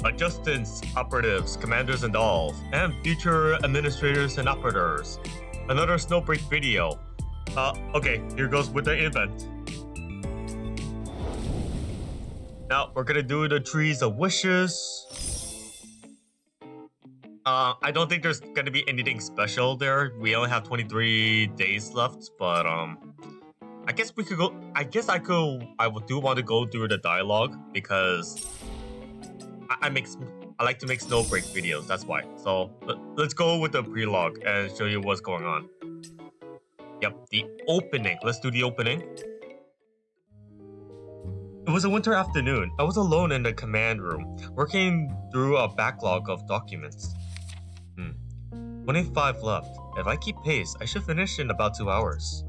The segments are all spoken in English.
adjustants, operatives, commanders and dolls, and future administrators and operators. Another Snowbreak video. Okay, here goes with the event. Now, we're gonna do the trees of wishes. I don't think there's gonna be anything special there. We only have 23 days left, but I guess we could go. I do want to go through the dialogue because I like to make Snowbreak videos. That's why. So let's go with the prelogue and show you what's going on. Yep, the opening. Let's do the opening. It was a winter afternoon. I was alone in the command room, working through a backlog of documents. 25 left. If I keep pace, I should finish in about 2 hours.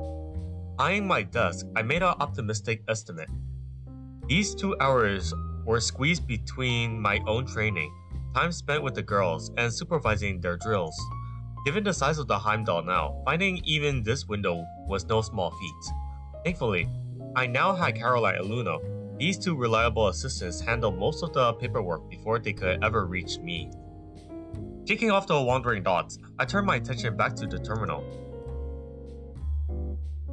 Eyeing my desk, I made an optimistic estimate. These 2 hours were squeezed between my own training, time spent with the girls, and supervising their drills. Given the size of the Heimdall now, finding even this window was no small feat. Thankfully, I now had Caroline and Luna. These 2 reliable assistants handled most of the paperwork before they could ever reach me. Shaking off the wandering thoughts, I turned my attention back to the terminal.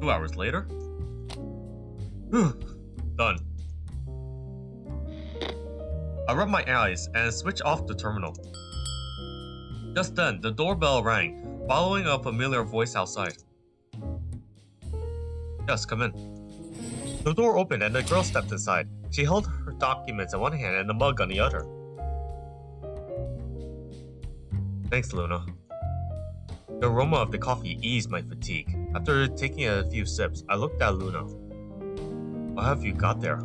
2 hours later? Done. I rubbed my eyes and switched off the terminal. Just then, the doorbell rang, following a familiar voice outside. Yes, come in. The door opened and the girl stepped inside. She held her documents in one hand and a mug on the other. Thanks, Luna. The aroma of the coffee eased my fatigue. After taking a few sips, I looked at Luna. What have you got there?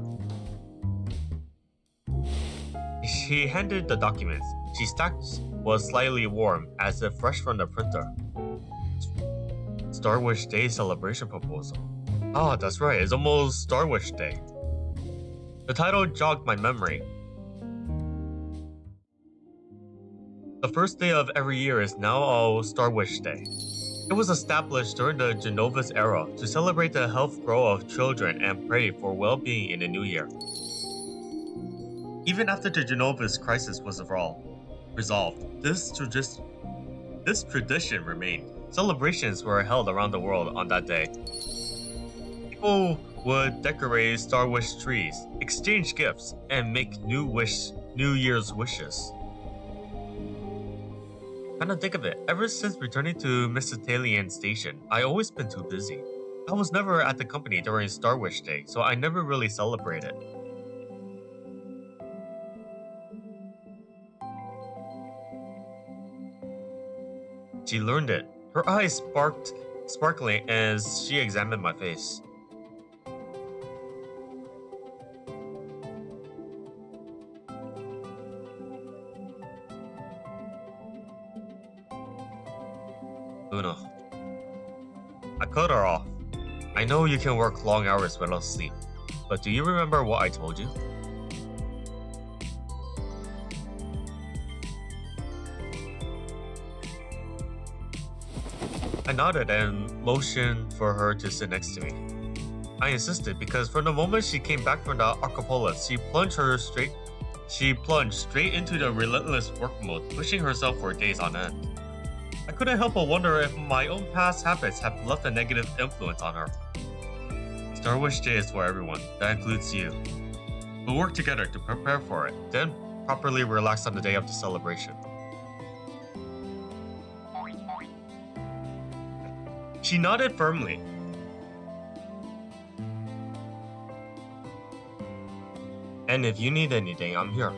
She handed the documents. She stacked was slightly warm, as if fresh from the printer. Starwish Day celebration proposal. Ah, that's right, it's almost Starwish Day. The title jogged my memory. The first day of every year is now Starwish Day. It was established during the Genovis era to celebrate the health growth of children and pray for well-being in the new year. Even after the Genovis crisis was resolved, this tradition remained. Celebrations were held around the world on that day. People would decorate Starwish trees, exchange gifts, and make New Year's wishes. Kind of think of it, ever since returning to Missitalian Station, I always been too busy. I was never at the company during Starwish Day, so I never really celebrated. She learned it. Her eyes sparkling as she examined my face. Luna. I cut her off. I know you can work long hours without sleep, but do you remember what I told you? I nodded and motioned for her to sit next to me. I insisted because from the moment she came back from the Acropolis, she plunged straight into the relentless work mode, pushing herself for days on end. I couldn't help but wonder if my own past habits have left a negative influence on her. Starwish Day is for everyone, that includes you. We'll work together to prepare for it, then properly relax on the day of the celebration. She nodded firmly. And if you need anything, I'm here.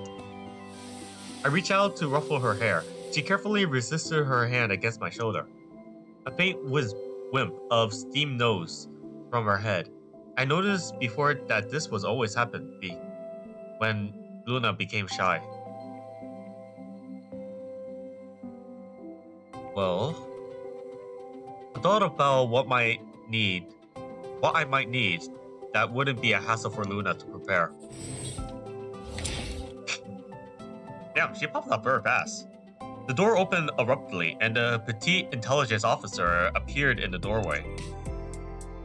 I reached out to ruffle her hair. She carefully resisted her hand against my shoulder. A faint wisp of steam rose from her head. I noticed before that this was always happened when Luna became shy. Well, I thought about what I might need that wouldn't be a hassle for Luna to prepare. Damn, she popped up very fast. The door opened abruptly, and a petite intelligence officer appeared in the doorway.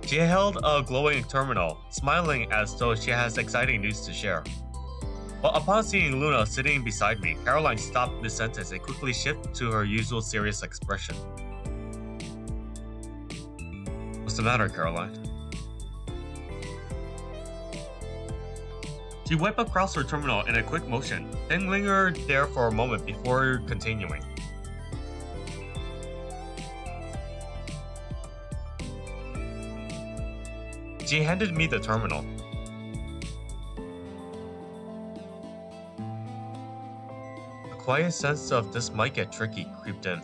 She held a glowing terminal, smiling as though she has exciting news to share. But upon seeing Luna sitting beside me, Caroline stopped mid-sentence and quickly shifted to her usual serious expression. What's the matter, Caroline? She wiped across her terminal in a quick motion, then lingered there for a moment before continuing. She handed me the terminal. A quiet sense of this might get tricky creeped in.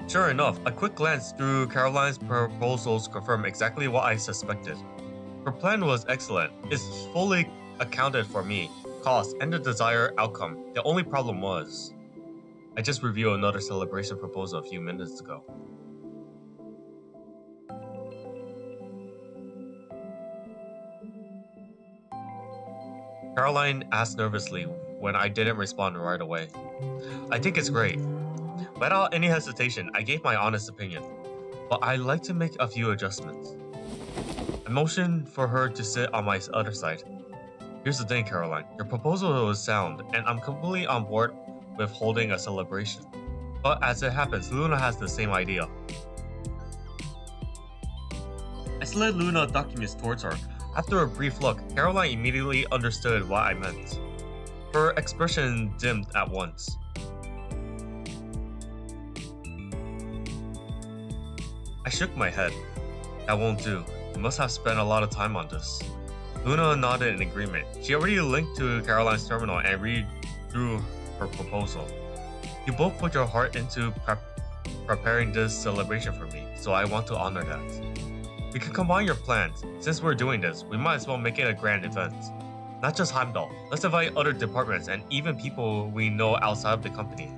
Sure enough, a quick glance through Caroline's proposals confirmed exactly what I suspected. Her plan was excellent. It fully accounted for me, cost, and the desired outcome. The only problem was, I just reviewed another celebration proposal a few minutes ago. Caroline asked nervously when I didn't respond right away. I think it's great. Without any hesitation, I gave my honest opinion, but I'd like to make a few adjustments. I motioned for her to sit on my other side. Here's the thing, Caroline. Your proposal was sound, and I'm completely on board with holding a celebration. But as it happens, Luna has the same idea. I slid Luna documents towards her. After a brief look, Caroline immediately understood what I meant. Her expression dimmed at once. I shook my head. That won't do. You must have spent a lot of time on this. Luna nodded in agreement. She already linked to Caroline's terminal and read through her proposal. You both put your heart into preparing this celebration for me, so I want to honor that. We can combine your plans. Since we're doing this, we might as well make it a grand event. Not just Heimdall. Let's invite other departments and even people we know outside of the company.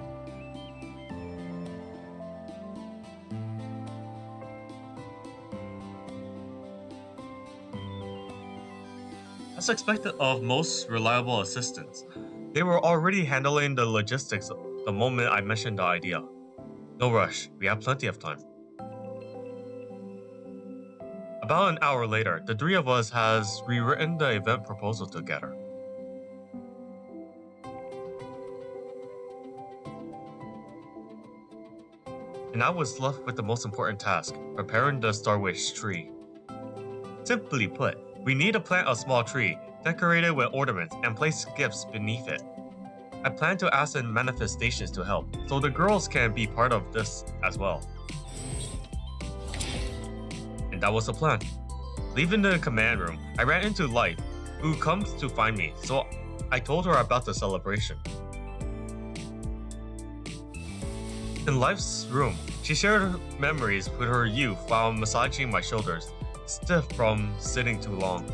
As expected of most reliable assistants, they were already handling the logistics the moment I mentioned the idea. No rush, we have plenty of time. About an hour later, the three of us has rewritten the event proposal together. And I was left with the most important task, preparing the Starwish tree. Simply put, we need to plant a small tree, decorate it with ornaments, and place gifts beneath it. I plan to ask the manifestations to help, so the girls can be part of this as well. And that was the plan. Leaving the command room, I ran into Life, who comes to find me, so I told her about the celebration. In Life's room, she shared her memories with her youth while massaging my shoulders, stiff from sitting too long.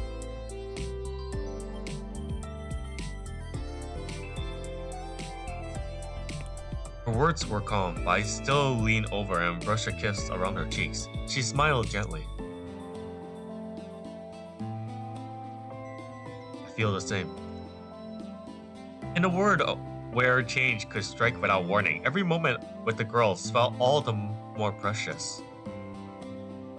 Her words were calm, but I still leaned over and brushed a kiss around her cheeks. She smiled gently. I feel the same. In a world where change could strike without warning, every moment with the girls felt all the more precious.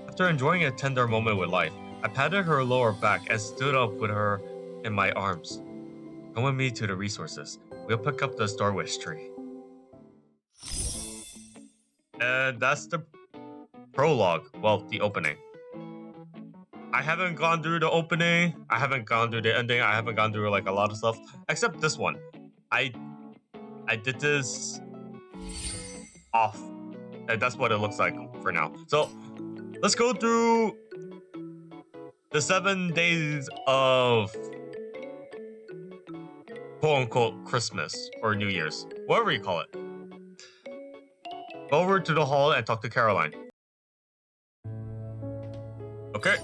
After enjoying a tender moment with Life, I patted her lower back and stood up with her in my arms. Come with me to the resources. We'll pick up the Starwish tree. And that's the prologue. Well, the opening. I haven't gone through the opening. I haven't gone through the ending. I haven't gone through like a lot of stuff. Except this one. I did this off. And that's what it looks like for now. So let's go through the 7 days of quote-unquote Christmas or New Year's, whatever you call it. Go over to the hall and talk to Caroline. Okay.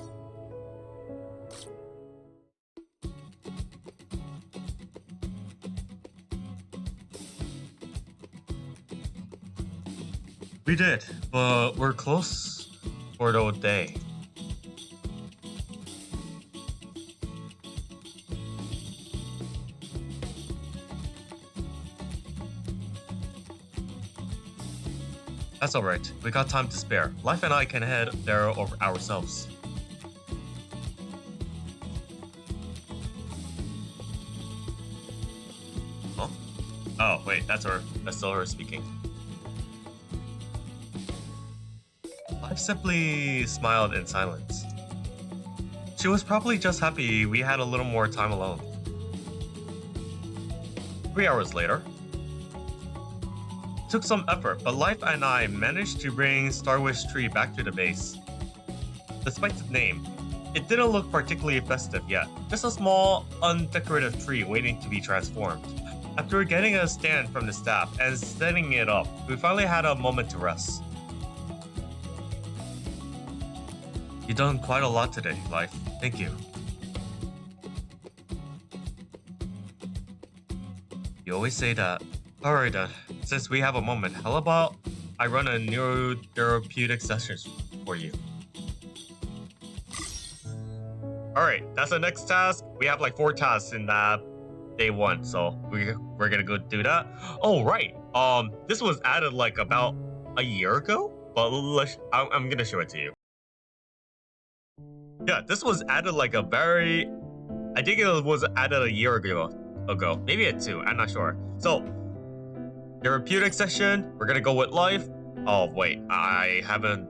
We did, but we're close for the day. That's alright, we got time to spare. Life and I can head there ourselves. Oh, wait, that's her. That's still her speaking. Life simply smiled in silence. She was probably just happy we had a little more time alone. 3 hours later. It took some effort, but Life and I managed to bring Starwish tree back to the base. Despite its name, it didn't look particularly festive yet. Just a small, undecorative tree waiting to be transformed. After getting a stand from the staff and setting it up, we finally had a moment to rest. You've done quite a lot today, Life. Thank you. You always say that. Alright then, since we have a moment, how about I run a neurotherapeutic session for you? Alright, that's the next task. We have like 4 tasks in that day 1, so we're gonna go do that. Oh right, this was added like about a year ago, but I'm gonna show it to you. Yeah, this was added like I think it was added a year ago. Maybe a 2, I'm not sure. So, therapeutic session, we're gonna go with Life. Oh wait, I've done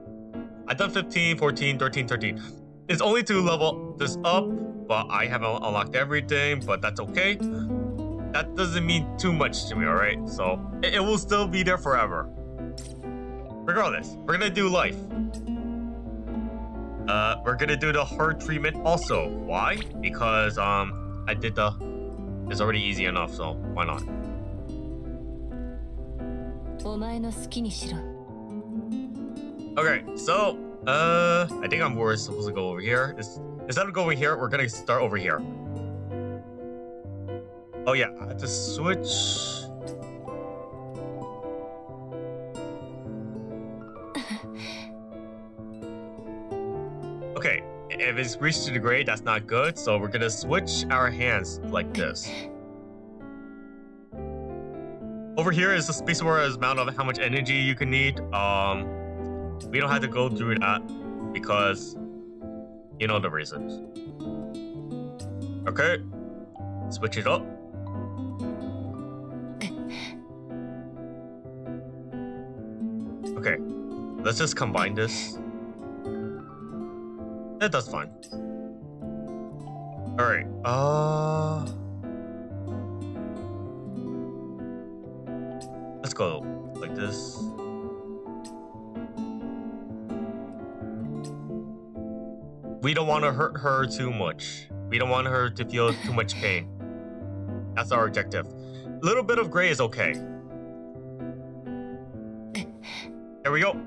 15, 14, 13, 13. It's only to level this up, but I haven't unlocked everything, but that's okay. That doesn't mean too much to me, alright? So, it will still be there forever. Regardless, we're gonna do Life. We're gonna do the heart treatment also. Why? Because, I did it's already easy enough, so why not? Okay, so, I think we're supposed to go over here. Instead of going here, we're gonna start over here. Oh yeah, I have to switch. Okay, if it's reached to the grade, that's not good, so we're gonna switch our hands like this. Over here is the space where is amount of how much energy you can need. We don't have to go through that because you know the reasons. Okay, switch it up. Okay, let's just combine this. That's fine. Alright, let's go like this. We don't want to hurt her too much. We don't want her to feel too much pain. That's our objective. A little bit of gray is okay. There we go.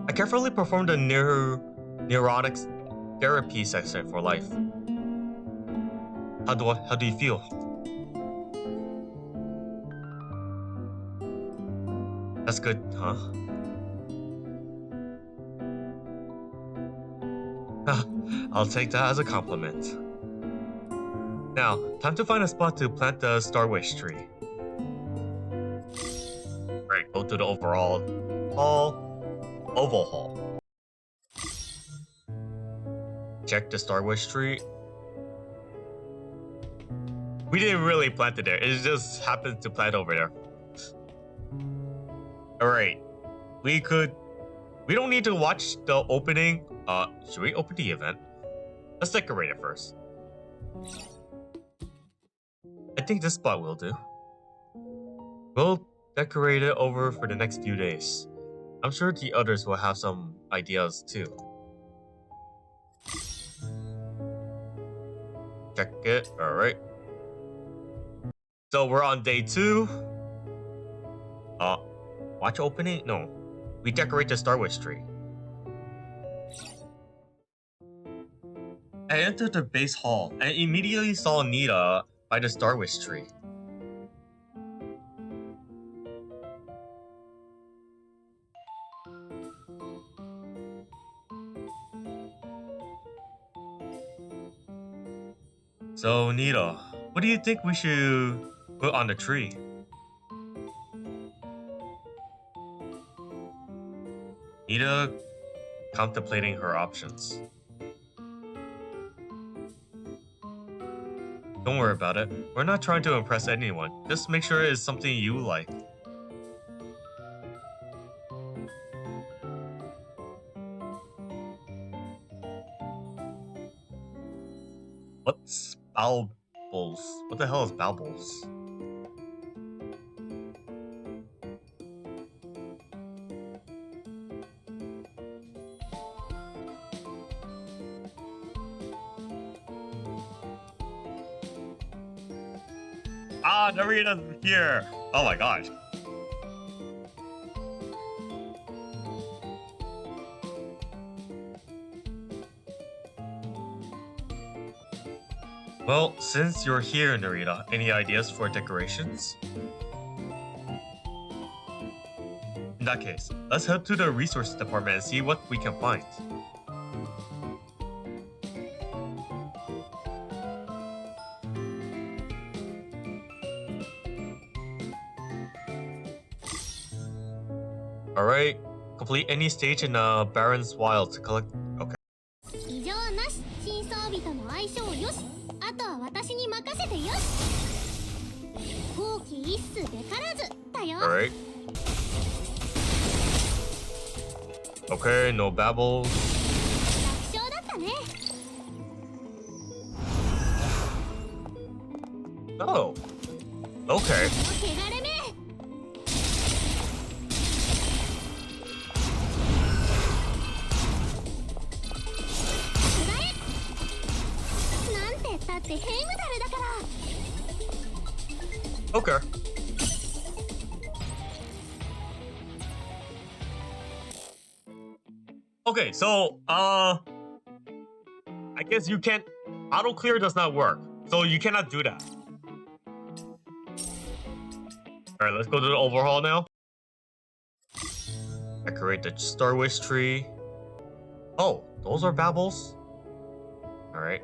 I carefully performed a neurotics therapy session for Life. How do you feel? That's good, huh? I'll take that as a compliment. Now, time to find a spot to plant the Starwish tree. Right, go to the oval hall. Check the Starwish tree. We didn't really plant it there. It just happened to plant over there. Alright. We don't need to watch the opening. Should we open the event? Let's decorate it first. I think this spot will do. We'll decorate it over for the next few days. I'm sure the others will have some ideas too. Check it. Alright. So we're on day 2. Watch opening? No. We decorate the Starwish tree. I entered the base hall and immediately saw Nita by the Starwish tree. So, Nita, what do you think we should put on the tree? Nita contemplating her options. Don't worry about it. We're not trying to impress anyone. Just make sure it's something you like. What's Balbles? What the hell is Balbles? Ah, Narita's here! Oh my gosh. Well, since you're here, Narita, any ideas for decorations? In that case, let's head to the resources department and see what we can find. Alright, complete any stage in Baron's Wild to collect... Okay. 異常なし、新装備との相性よし、あとは私に任せてよし。好奇一絲べからずだよ。Alright. Okay, no babbles. 楽勝だったね。Oh. Okay. 汚れめ。だってヘイムダルだから。Okay. Okay, so I guess you can't. Auto clear does not work, so you cannot do that. All right, let's go to the overhaul now. Decorate the Starwish tree. Oh, those are babbles. All right.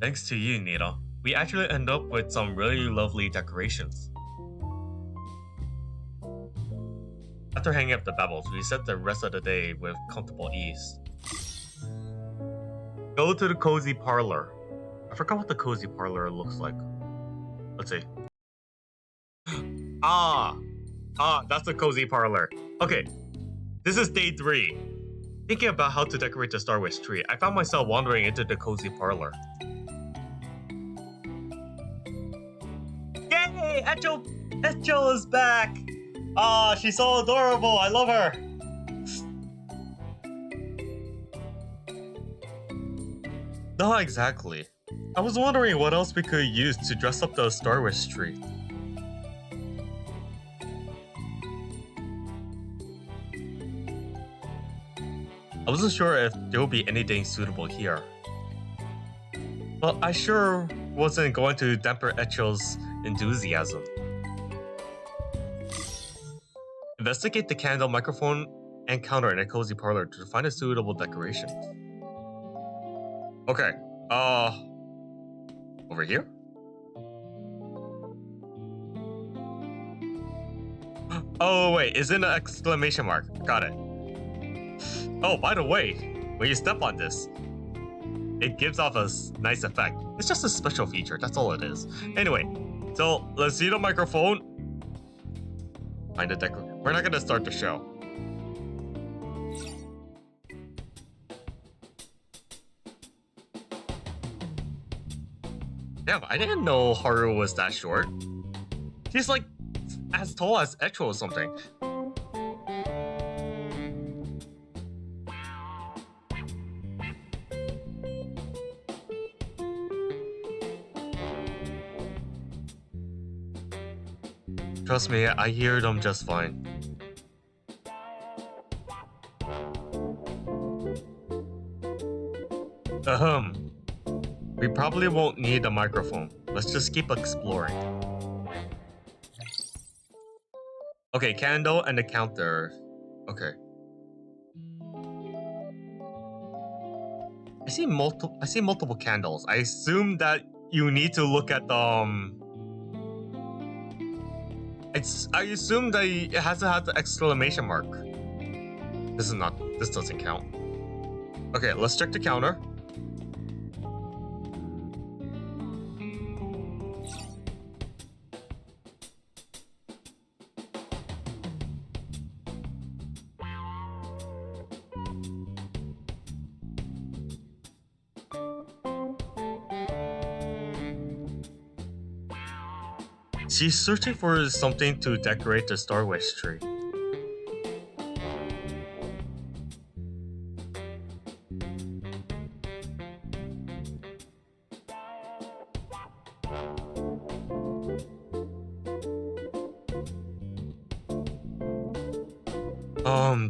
Thanks to you, Nita, we actually end up with some really lovely decorations. After hanging up the babbles, we set the rest of the day with comfortable ease. Go to the cozy parlor. I forgot what the cozy parlor looks like. Let's see. That's the cozy parlor. Okay, this is day 3. Thinking about how to decorate the Starwish tree, I found myself wandering into the cozy parlor. Yay! Echo is back! Ah, she's so adorable. I love her. Not exactly. I was wondering what else we could use to dress up the Starwish tree. I wasn't sure if there would be anything suitable here. But I sure wasn't going to dampen Echo's enthusiasm. Investigate the candle, microphone, and counter in a cozy parlor to find a suitable decoration. Okay, over here? Oh wait, it's in an exclamation mark. Got it. Oh, by the way, when you step on this, it gives off a nice effect. It's just a special feature, that's all it is. Anyway, so let's see the microphone. Find the decoration. We're not gonna start the show. Damn, I didn't know Haru was that short. She's like as tall as Echo or something. Trust me, I hear them just fine. We probably won't need a microphone. Let's just keep exploring. Okay, candle and the counter. Okay. I see multiple candles. I assume that you need to look at the I assume that it has to have the exclamation mark. This doesn't count. Okay, let's check the counter. She's searching for something to decorate the Starwish tree.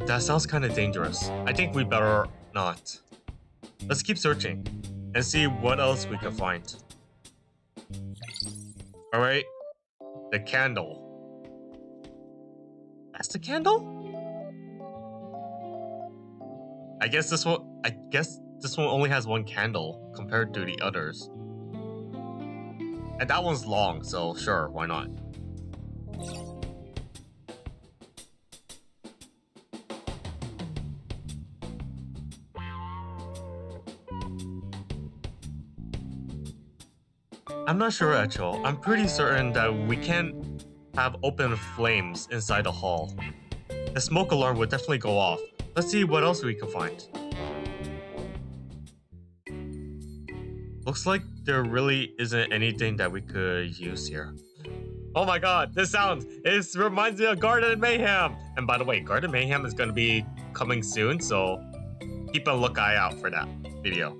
That sounds kind of dangerous. I think we better not. Let's keep searching and see what else we can find. Alright. The candle. That's the candle? I guess this one only has one candle compared to the others. And that one's long, so sure, why not? I'm not sure, Echo. I'm pretty certain that we can't have open flames inside the hall. The smoke alarm would definitely go off. Let's see what else we can find. Looks like there really isn't anything that we could use here. Oh my god, this sound! It reminds me of Garden Mayhem! And by the way, Garden Mayhem is going to be coming soon, so keep a lookout out for that video.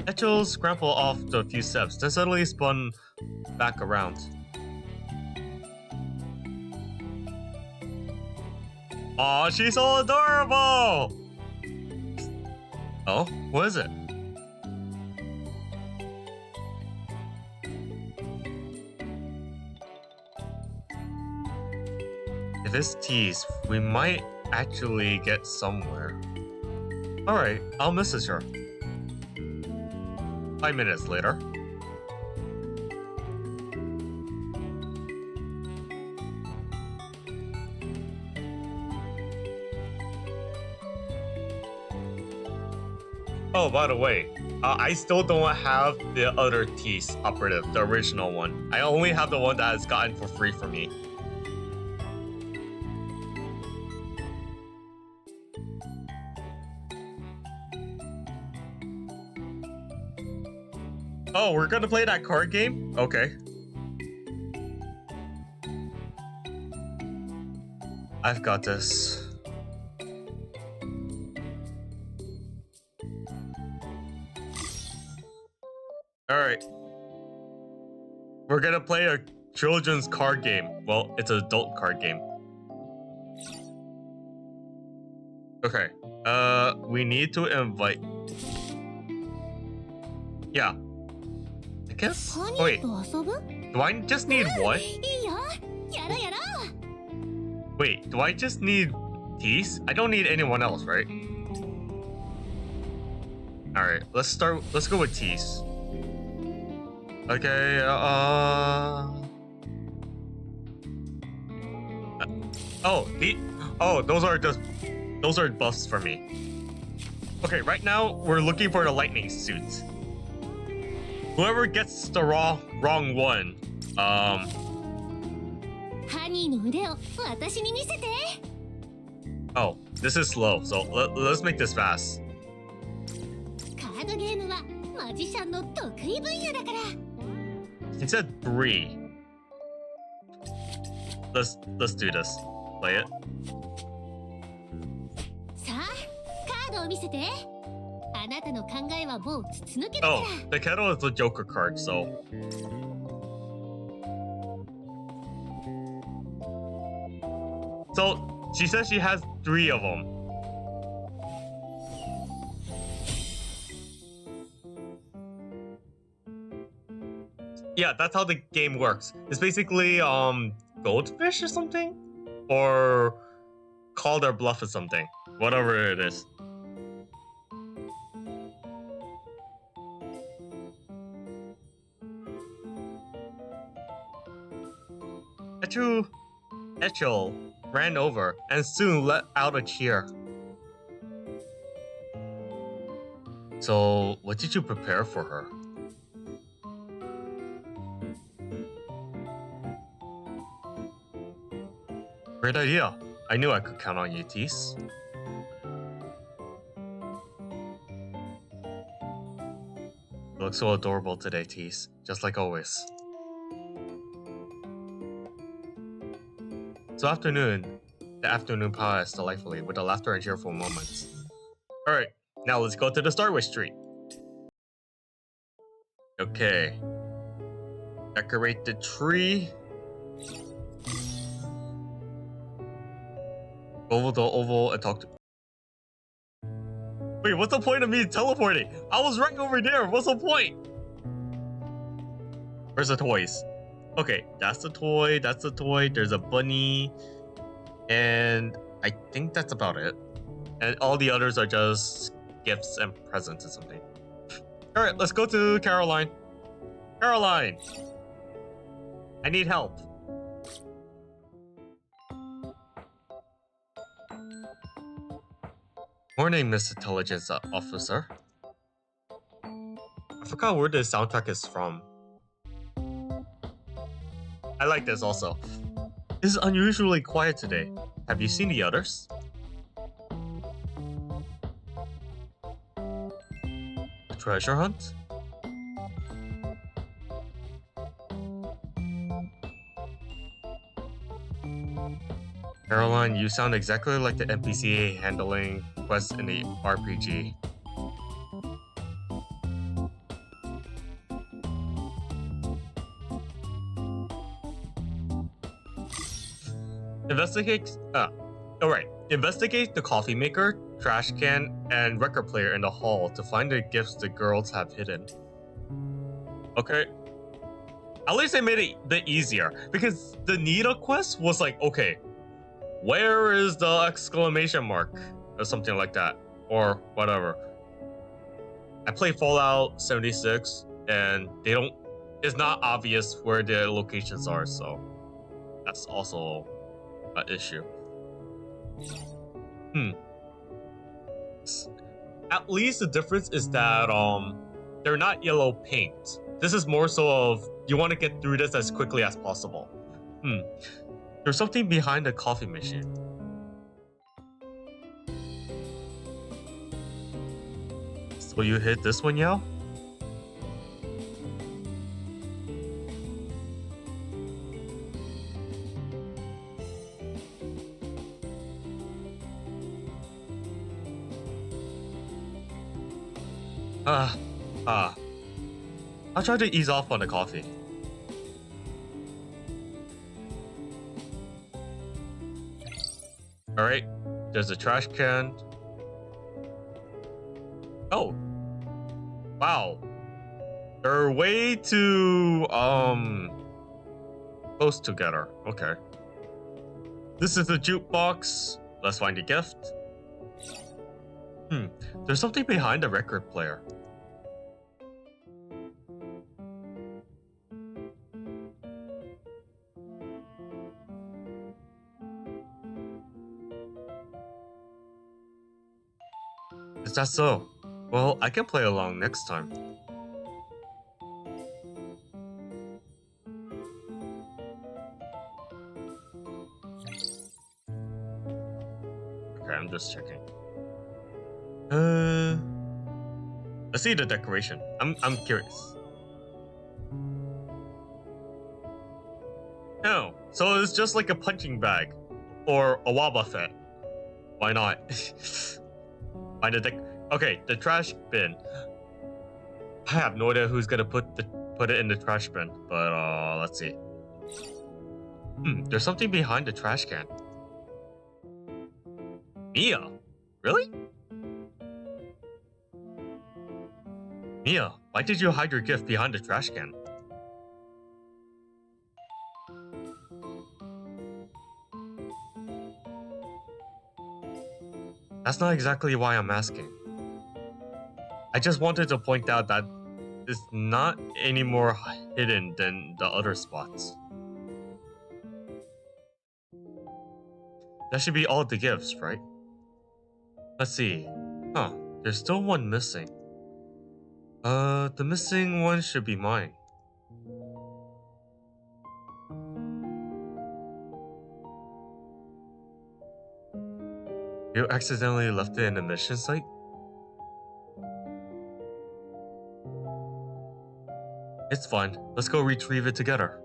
Echo scrambled off the few steps, then suddenly spun back around. Aw, she's so adorable! Oh, what is it? If it's tease, we might actually get somewhere. Alright, I'll message her. 5 minutes later. Oh, by the way, I still don't have the other tease operative, the original one. I only have the one that has gotten for free for me. Oh, we're gonna play that card game? Okay. I've got this. Alright. We're gonna play a children's card game. Well, it's an adult card game. Okay. We need to invite... Yeah. I guess... Wait. Do I just need what? Wait, do I just need Tease? I don't need anyone else, right? Alright, let's go with Tease. Okay, those are buffs for me. Okay, right now we're looking for the lightning suit. Whoever gets the wrong one, Oh, this is slow, so let's make this fast. He said 3. Let's do this. Play it. Oh, the kettle is the Joker card, so. So she says she has 3 of them. Yeah, that's how the game works. It's basically goldfish or something. or call their bluff or something. Whatever it is. Echel ran over and soon let out a cheer. So, what did you prepare for her? Great idea. I knew I could count on you, Tease. You look so adorable today, Tease. Just like always. So the afternoon passed delightfully with the laughter and cheerful moments. Alright, now let's go to the Starwish tree. Okay. Decorate the tree. Go to the oval and talk to... Wait, what's the point of me teleporting? I was right over there. What's the point? Where's the toys? Okay, that's the toy. That's the toy. There's a bunny. And I think that's about it. And all the others are just gifts and presents or something. Alright, let's go to Caroline. Caroline! I need help. Morning, Miss Intelligence Officer. I forgot where the soundtrack is from. I like this also. It's unusually quiet today. Have you seen the others? A treasure hunt? Caroline, you sound exactly like the NPC handling quests in the RPG. Investigate the coffee maker, trash can, and record player in the hall to find the gifts the girls have hidden. Okay. At least they made it a bit easier, because the Nita quest was like, okay, where is the exclamation mark? Or something like that. Or whatever. I played Fallout 76, and it's not obvious where the locations are, so that's also an issue. At least the difference is that they're not yellow paint. This is more so of you want to get through this as quickly as possible. There's something behind the coffee machine. So you hit this one, Yao? I'll try to ease off on the coffee. Alright, there's a trash can. Oh. Wow. They're way too, close together. Okay. This is the jukebox. Let's find the gift. There's something behind the record player. Is that so? Well, I can play along next time. Okay, I'm just checking. Let's see the decoration. I'm curious. No, so it's just like a punching bag or a wall buffet. Why not? Find the okay, the trash bin. I have no idea who's gonna put it in the trash bin, but let's see. There's something behind the trash can. Mia, really? Mia, why did you hide your gift behind the trash can? That's not exactly why I'm asking. I just wanted to point out that it's not any more hidden than the other spots. That should be all the gifts, right? Let's see. Huh, there's still one missing. The missing one should be mine. You accidentally left it in the mission site? It's fine. Let's go retrieve it together.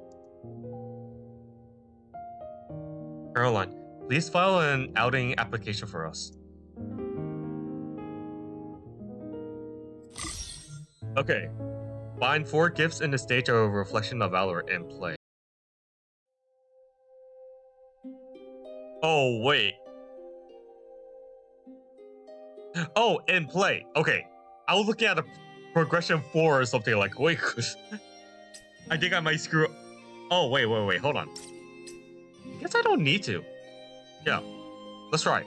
Caroline, please file an outing application for us. Okay. Find 4 gifts in the stage of Reflection of Valor and play. Oh, wait. Oh, and play. Okay. I was looking at a progression 4 or something like, wait. I think I might screw up. Oh, wait. Hold on. I guess I don't need to. Yeah. Let's try.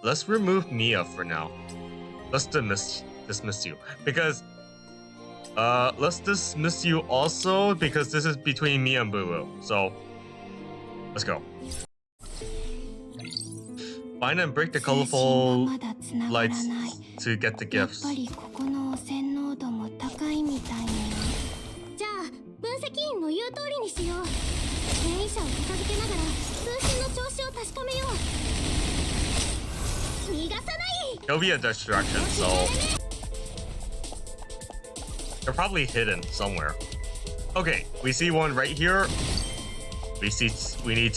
Let's remove Mia for now. Let's dismiss you. Because, let's dismiss you also because this is between me and Boo Boo. So, let's go. Find and break the colorful lights to get the gifts. じゃあ分析員の言う通りにしよう。変異者を片付けながら通信の調子を確かめよう。逃がさない。 It'll be a distraction, so they're probably hidden somewhere. Okay, we see one right here. We need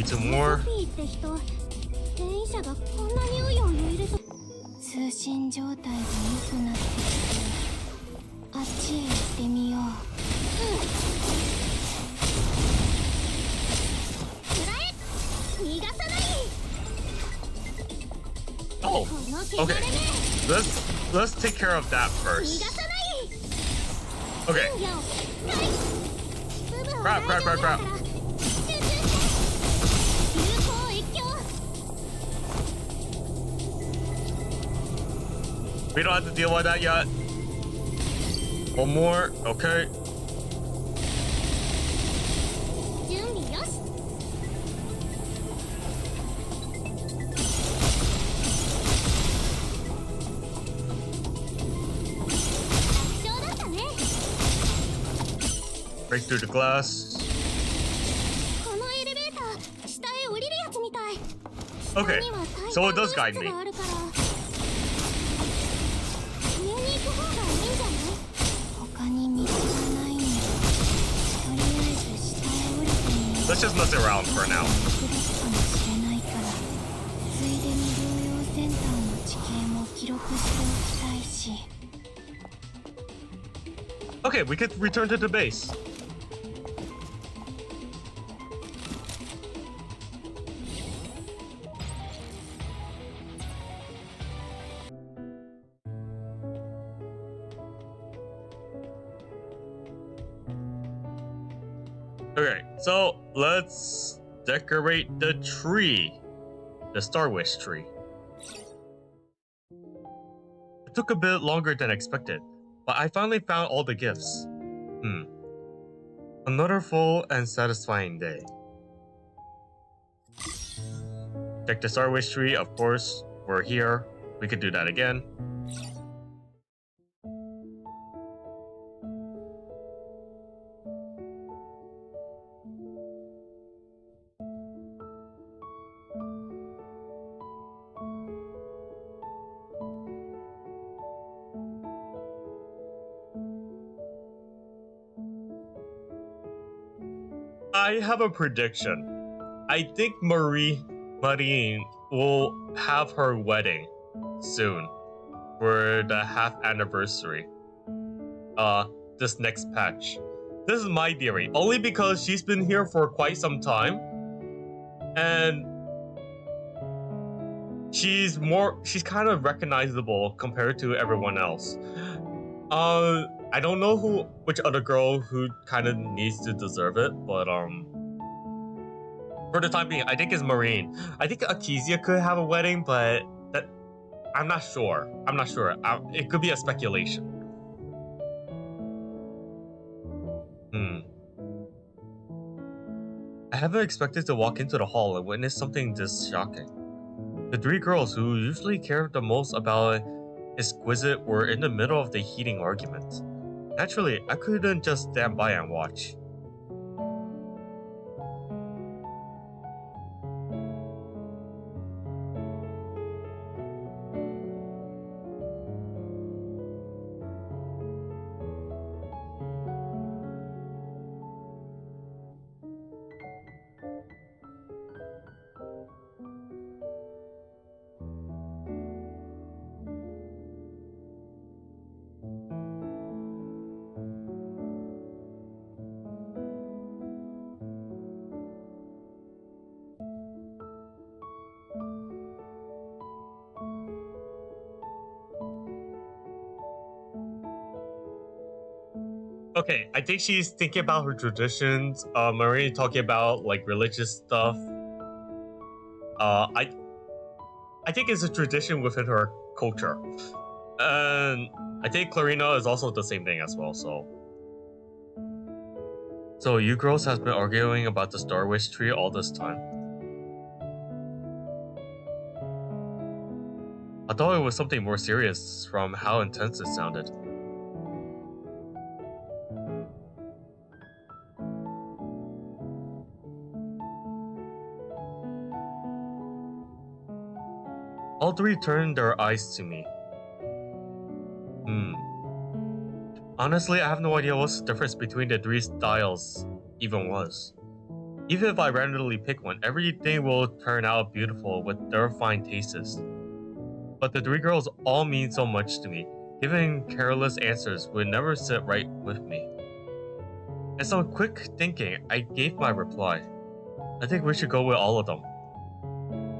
two more. 変異者がこんなにうようよいると通信状態が良くなってきてあっちへ行ってみよう。逃がさない。 Oh, okay. Let's take care of that first. Okay. Crap. We don't have to deal with that yet. One more, okay. Break through the glass. Okay, so it does guide me. Let's just mess around for now. Okay, we could return to the base. Okay, so let's decorate the tree. The Starwish tree. It took a bit longer than expected, but I finally found all the gifts. Another full and satisfying day. Check the Starwish tree, of course. We're here. We could do that again. I have a prediction. I think Marine will have her wedding soon for the half anniversary. This next patch. This is my theory, only because she's been here for quite some time, and she's kind of recognizable compared to everyone else. I don't know which other girl who kind of needs to deserve it, but For the time being, I think it's Marine. I think Akizia could have a wedding, but I'm not sure. It could be a speculation. I haven't expected to walk into the hall and witness something this shocking. The three girls who usually care the most about exquisite were in the middle of the heating argument. Naturally, I couldn't just stand by and watch. Okay, I think she's thinking about her traditions. Marie talking about like religious stuff. I think it's a tradition within her culture, and I think Clarina is also the same thing as well. So you girls have been arguing about the Starwish tree all this time. I thought it was something more serious from how intense it sounded. All three turned their eyes to me. Honestly, I have no idea what's the difference between the three styles even was. Even if I randomly pick one, everything will turn out beautiful with their fine tastes. But the three girls all mean so much to me. Giving careless answers would never sit right with me. And some quick thinking, I gave my reply. I think we should go with all of them.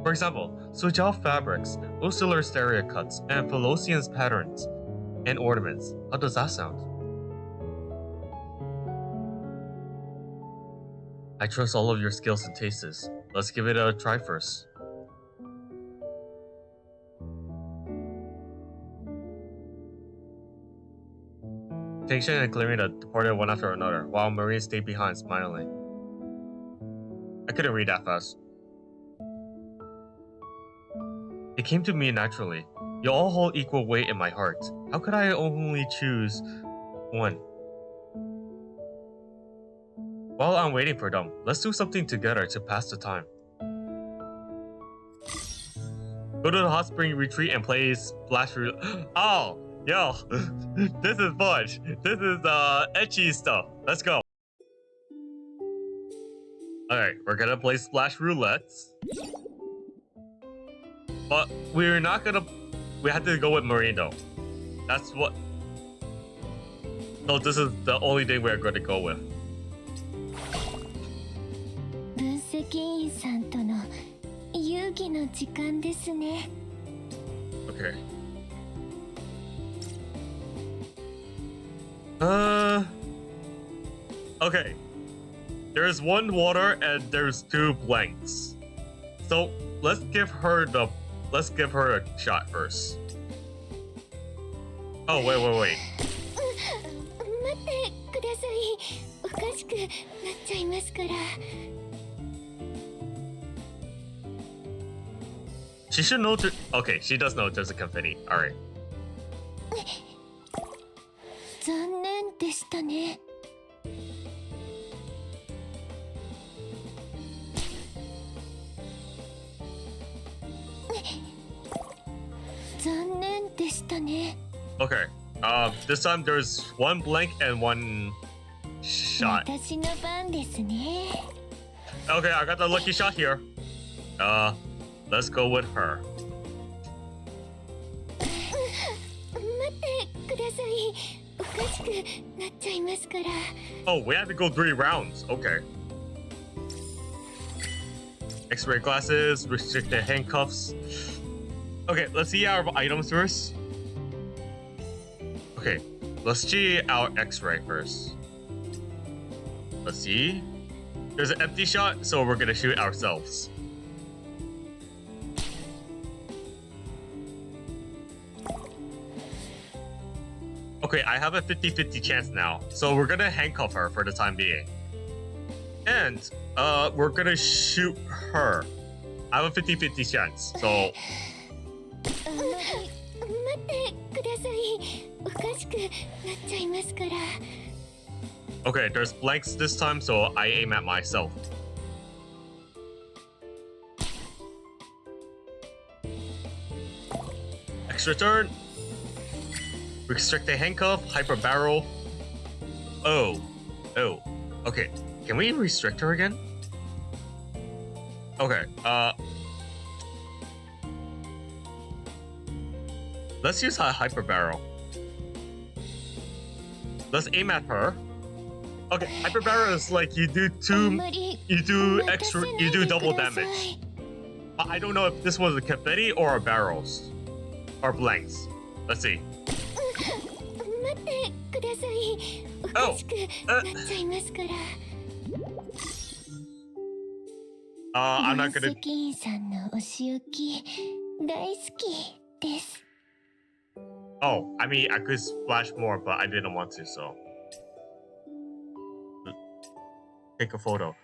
For example, Sujal fabrics, Usular stereo cuts, and Pelosian's patterns and ornaments. How does that sound? I trust all of your skills and tastes. Let's give it a try first. Tangshan and Clarina departed one after another, while Marie stayed behind, smiling. I couldn't read that fast. It came to me naturally. You all hold equal weight in my heart. How could I only choose one? While I'm waiting for them, let's do something together to pass the time. Go to the hot spring retreat and play Splash Roulette. Oh, yo, this is fun. This is etchy stuff. Let's go. Alright, we're gonna play Splash Roulette. But we're not gonna... We have to go with Marine though. That's what... So this is the only thing we're gonna go with. 分析員さんとの遊戯の時間ですね。Okay. Okay. There's one water and there's two blanks. So let's give her a shot first. Oh, wait. 待ってください。おかしくなっちゃいますから。She should know to... Okay, she does know there's a confetti. Alright. 残念でしたね。残念でしたね。Okay. This time there's one blank and one shot. 私の番ですね。Okay, I got the lucky shot here. Let's go with her. 待ってください。おかしくなっちゃいますから。Oh, we have to go 3 rounds. Okay. X-ray glasses, restricted handcuffs. Okay, let's see our items first. Okay, let's see our X-ray first. Let's see. There's an empty shot, so we're gonna shoot ourselves. Okay, I have a 50-50 chance now, so we're gonna handcuff her for the time being. And, we're gonna shoot her. I have a 50-50 chance, so... 待ってください。おかしくなっちゃいますから。Okay, there's blanks this time, so I aim at myself. Extra turn. Restrict a handcuff, hyper barrel. Oh. Okay, can we restrict her again? Okay, let's use a hyper barrel. Let's aim at her. Okay, hyper barrel is like you do double damage. But I don't know if this was a confetti or barrels or blanks. Let's see. Oh. I'm not gonna. Oh, I mean, I could splash more, but I didn't want to, so. Take a photo.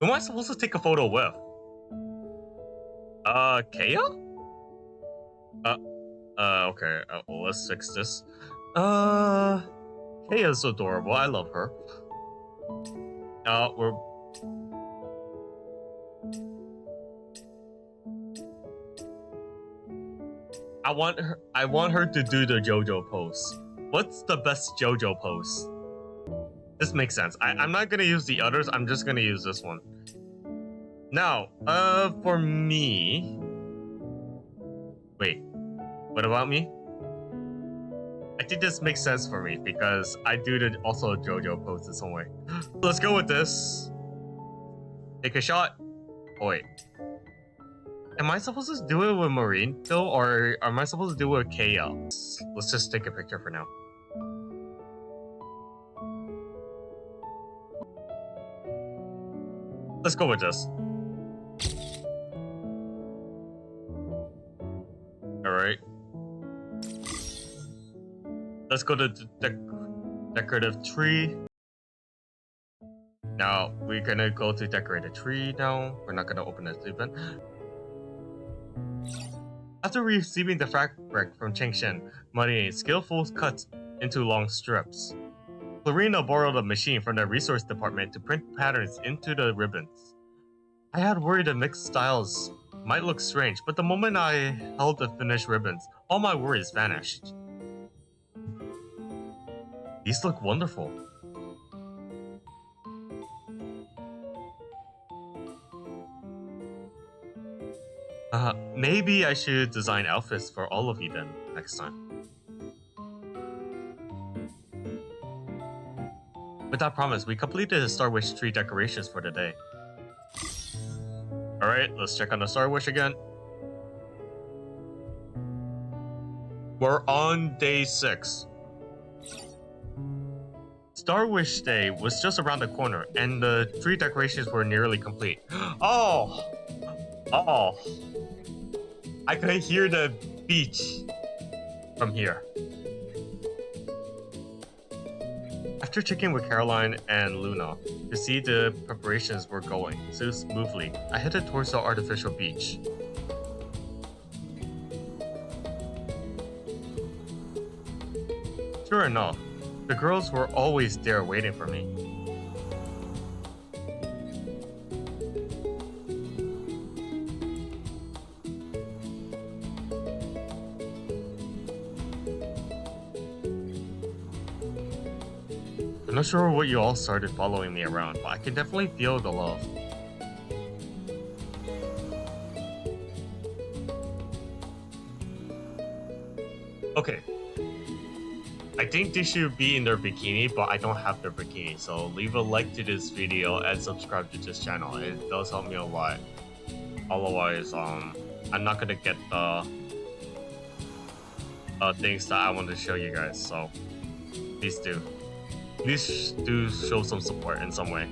Who am I supposed to take a photo with? Kaya? Okay. Well, let's fix this. Kaya's adorable. I love her. We're... I want her to do the JoJo pose. What's the best JoJo pose? This makes sense. I'm not gonna use the others. I'm just gonna use this one. Now, for me... Wait, what about me? I think this makes sense for me because I do also JoJo pose in some way. Let's go with this. Take a shot. Oh, wait. Am I supposed to do it with Marine though, or am I supposed to do it with Kaya? Let's just take a picture for now. Let's go with this. Alright. Let's go to decorative tree. Now, we're gonna go to decorate a tree now. We're not gonna open this event. After receiving the fabric from Changshen, Marie skillful cuts into long strips. Clarina borrowed a machine from the resource department to print patterns into the ribbons. I had worried the mixed styles might look strange, but the moment I held the finished ribbons, all my worries vanished. These look wonderful. Maybe I should design outfits for all of you then, next time. With that promise, we completed the Starwish tree decorations for the day. Alright, let's check on the Starwish again. We're on day 6. Starwish Day was just around the corner, and the tree decorations were nearly complete. Oh! I could hear the beach from here. After checking with Caroline and Luna to see the preparations were going so smoothly, I headed towards the artificial beach. Sure enough, the girls were always there waiting for me. I'm not sure what you all started following me around, but I can definitely feel the love. Okay. I think they should be in their bikini, but I don't have their bikini, so leave a like to this video and subscribe to this channel. It does help me a lot. Otherwise, I'm not gonna get the things that I want to show you guys, so please do. Please do show some support in some way.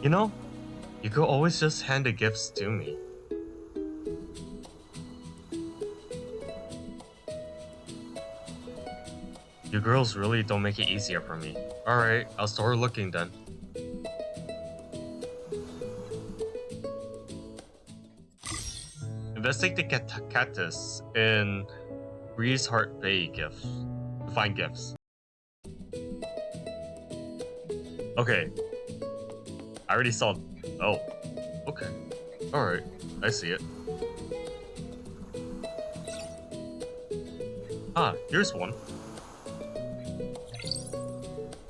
You know, you could always just hand the gifts to me. You girls really don't make it easier for me. Alright, I'll start looking then. Investigate the cactus in Breeze Heart Bay gifts to find gifts. Okay. I already saw. Oh. Okay. Alright. I see it. Ah, here's one.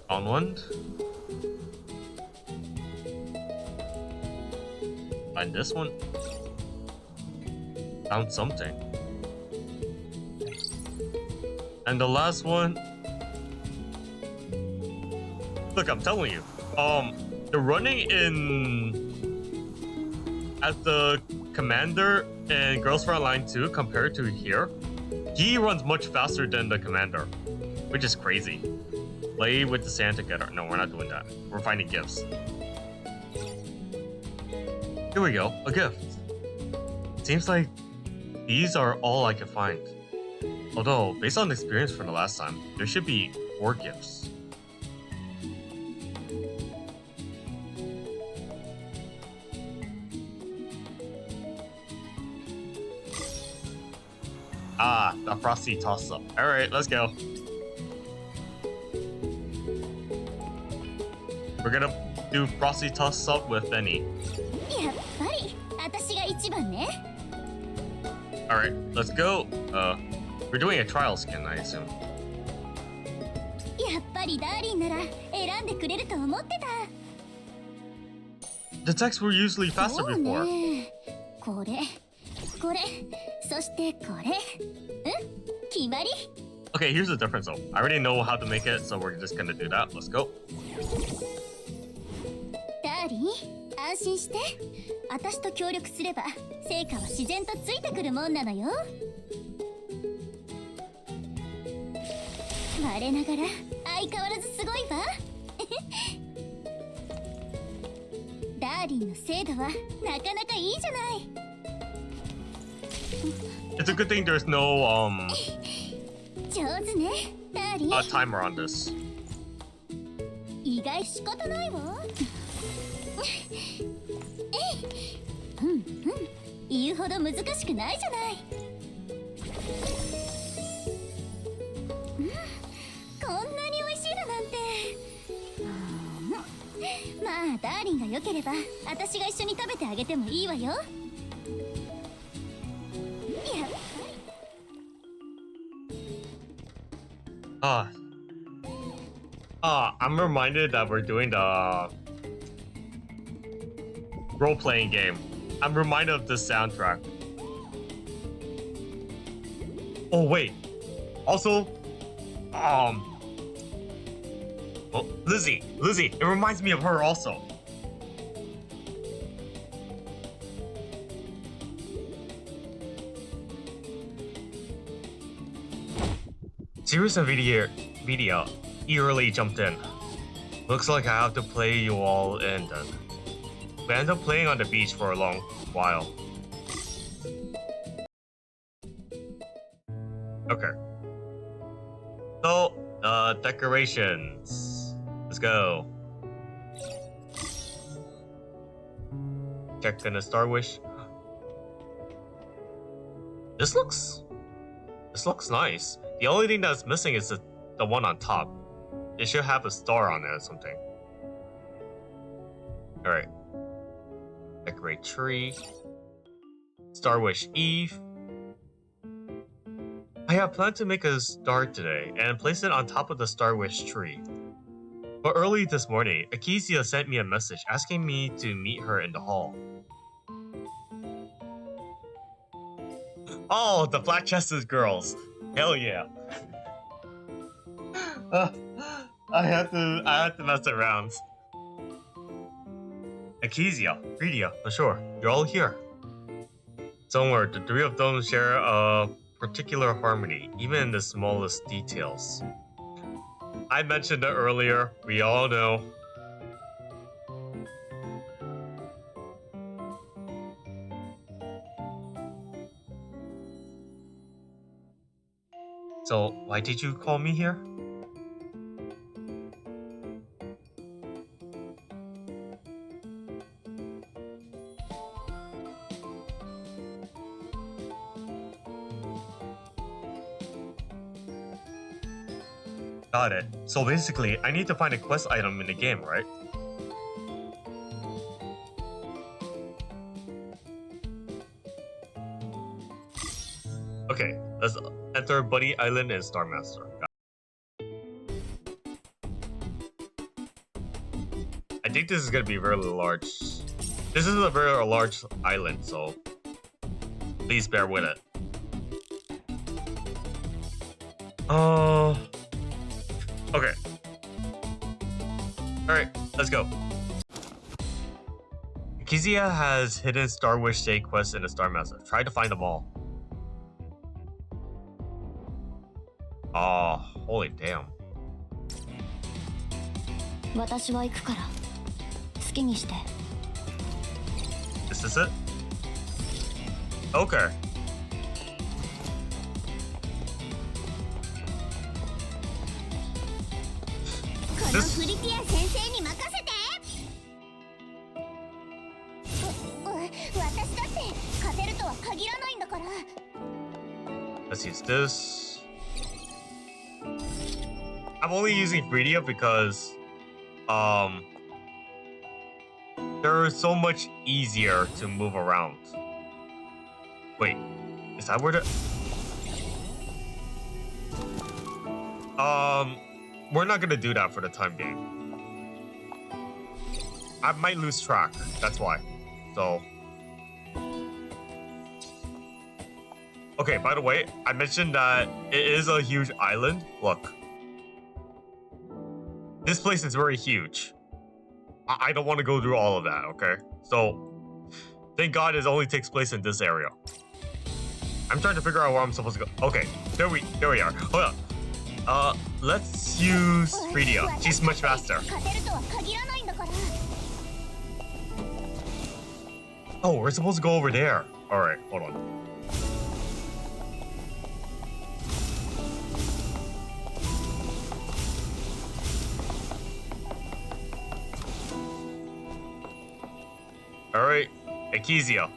Found one. Find this one. Found something. And the last one. Look, I'm telling you. The running in as the commander in Girls Frontline 2 compared to here, he runs much faster than the commander, which is crazy. Play with the sand together. No, we're not doing that. We're finding gifts. Here we go, a gift. Seems like these are all I can find. Although, based on the experience from the last time, there should be 4 gifts. Ah, the frosty toss-up. Alright, let's go. We're gonna do frosty toss-up with Benny. Alright, let's go. We're doing a trial skin, I assume. The texts were usually faster before. Okay, here's the difference though. I already know how to make it, so we're just gonna do that. Let's go. It's a good thing there's no timer on this. I'm reminded that we're doing the role-playing game. I'm reminded of this soundtrack. Oh wait. Also, well, Lizzie, it reminds me of her also. Serious and video eagerly jumped in. Looks like I have to play you all in then. We ended up playing on the beach for a long while. Okay. So, decorations. Let's go. Check in the Starwish. This looks nice. The only thing that's missing is the one on top. It should have a star on it or something. Alright. Decorate tree. Starwish Eve. I have planned to make a star today and place it on top of the Starwish tree. But early this morning, Akesia sent me a message asking me to meet her in the hall. Oh, the flat-chested girls. Hell yeah. I had to mess around. Akesia, Rydia, sure, you're all here. Don't worry, the 3 of them share a particular harmony, even in the smallest details. I mentioned it earlier, we all know. So, why did you call me here? Got it. So basically, I need to find a quest item in the game, right? Okay, let's enter Buddy Island and Star Master. I think this is gonna be really large. This is a very large island, so please bear with it. Okay. Alright, let's go. Kizia has hidden Starwish day quests in the Star Master. Try to find them all. Oh, holy damn. 私は行くから好きにして。 Is this it? Okay. このフリティア先生に任せて。私だって勝てるとは限らないんだから。 Let's use this. I'm only using Freedia because they're so much easier to move around. Wait, is that where the we're not gonna do that for the time being. I might lose track, that's why. So okay, by the way, I mentioned that it is a huge island. Look. This place is very huge. I don't want to go through all of that, okay? So, thank God it only takes place in this area. I'm trying to figure out where I'm supposed to go. Okay, there we are. Hold on. Let's use Freedia. She's much faster. Oh, we're supposed to go over there. Alright, hold on. Alright, Akizia,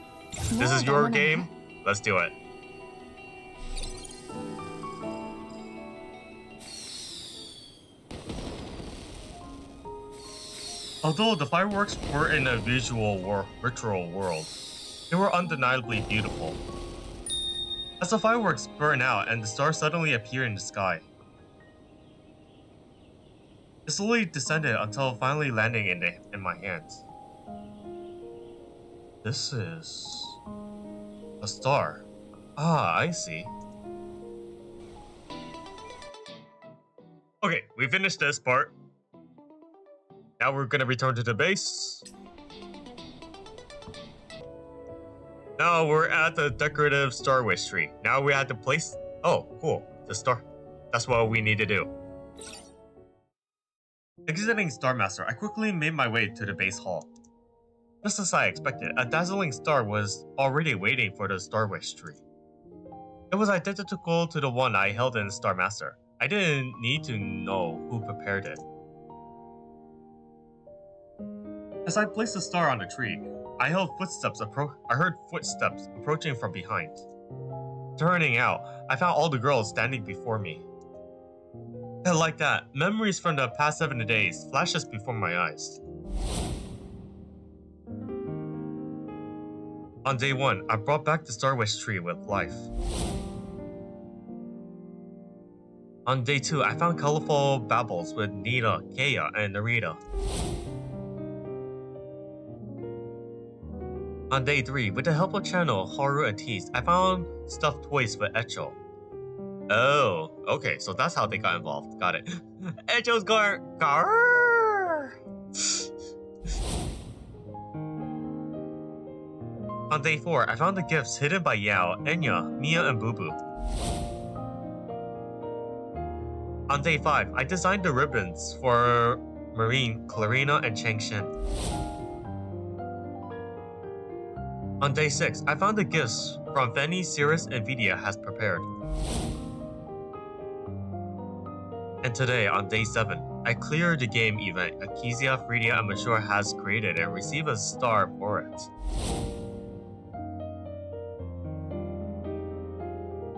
this is your game. Let's do it. Although the fireworks were in a virtual world, they were undeniably beautiful. As the fireworks burn out and the stars suddenly appear in the sky, it slowly descended until finally landing in my hands. This is a star. Ah, I see. Okay, we finished this part. Now we're gonna return to the base. Now we're at the decorative Starwish tree. Now we have to place... Oh, cool. The star. That's what we need to do. Exiting Star Master, I quickly made my way to the base hall. Just as I expected, a dazzling star was already waiting for the Starwish tree. It was identical to the one I held in Star Master. I didn't need to know who prepared it. As I placed the star on the tree, I heard footsteps approaching from behind. Turning out, I found all the girls standing before me. And like that, memories from the past 7 days flashes before my eyes. On day 1, I brought back the Starwish tree with life. On day 2, I found colorful babbles with Nita, Kea, and Narita. On day 3, with the help of Channel, Haru, and Tease, I found stuffed toys with Echo. Oh, okay, so that's how they got involved. Got it. Echo's going... On day 4, I found the gifts hidden by Yao, Enya, Mia, and Boo Boo. On day 5, I designed the ribbons for Marine, Clarina, and Changshin. On day 6, I found the gifts from Fanny, Cirrus, and Vidia has prepared. And today, on day 7, I cleared the game event Akezia, Freedia, and Mashura has created and received a star for it.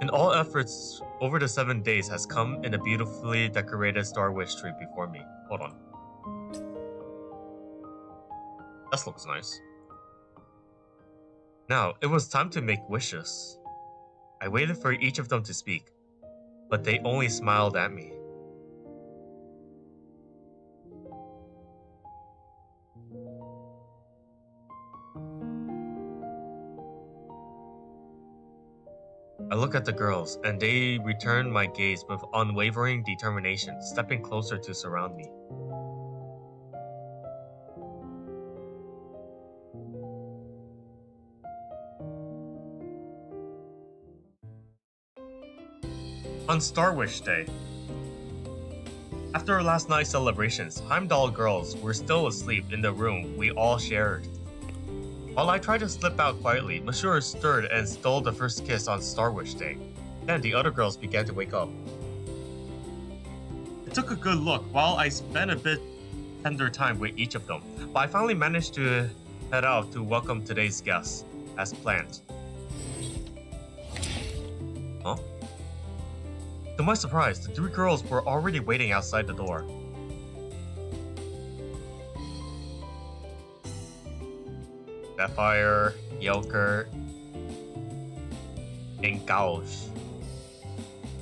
And all efforts over the 7 days has come in a beautifully decorated Starwish tree before me. Hold on. That looks nice. Now, it was time to make wishes. I waited for each of them to speak, but they only smiled at me. I look at the girls, and they return my gaze with unwavering determination, stepping closer to surround me. On Starwish Day. After last night's celebrations, Heimdall girls were still asleep in the room we all shared. While I tried to slip out quietly, Mashura stirred and stole the first kiss on Starwish Day. Then the other girls began to wake up. I took a good look while I spent a bit tender time with each of them, but I finally managed to head out to welcome today's guests, as planned. Huh? To my surprise, the 3 girls were already waiting outside the door. Sapphire, Yoker, and Gauche.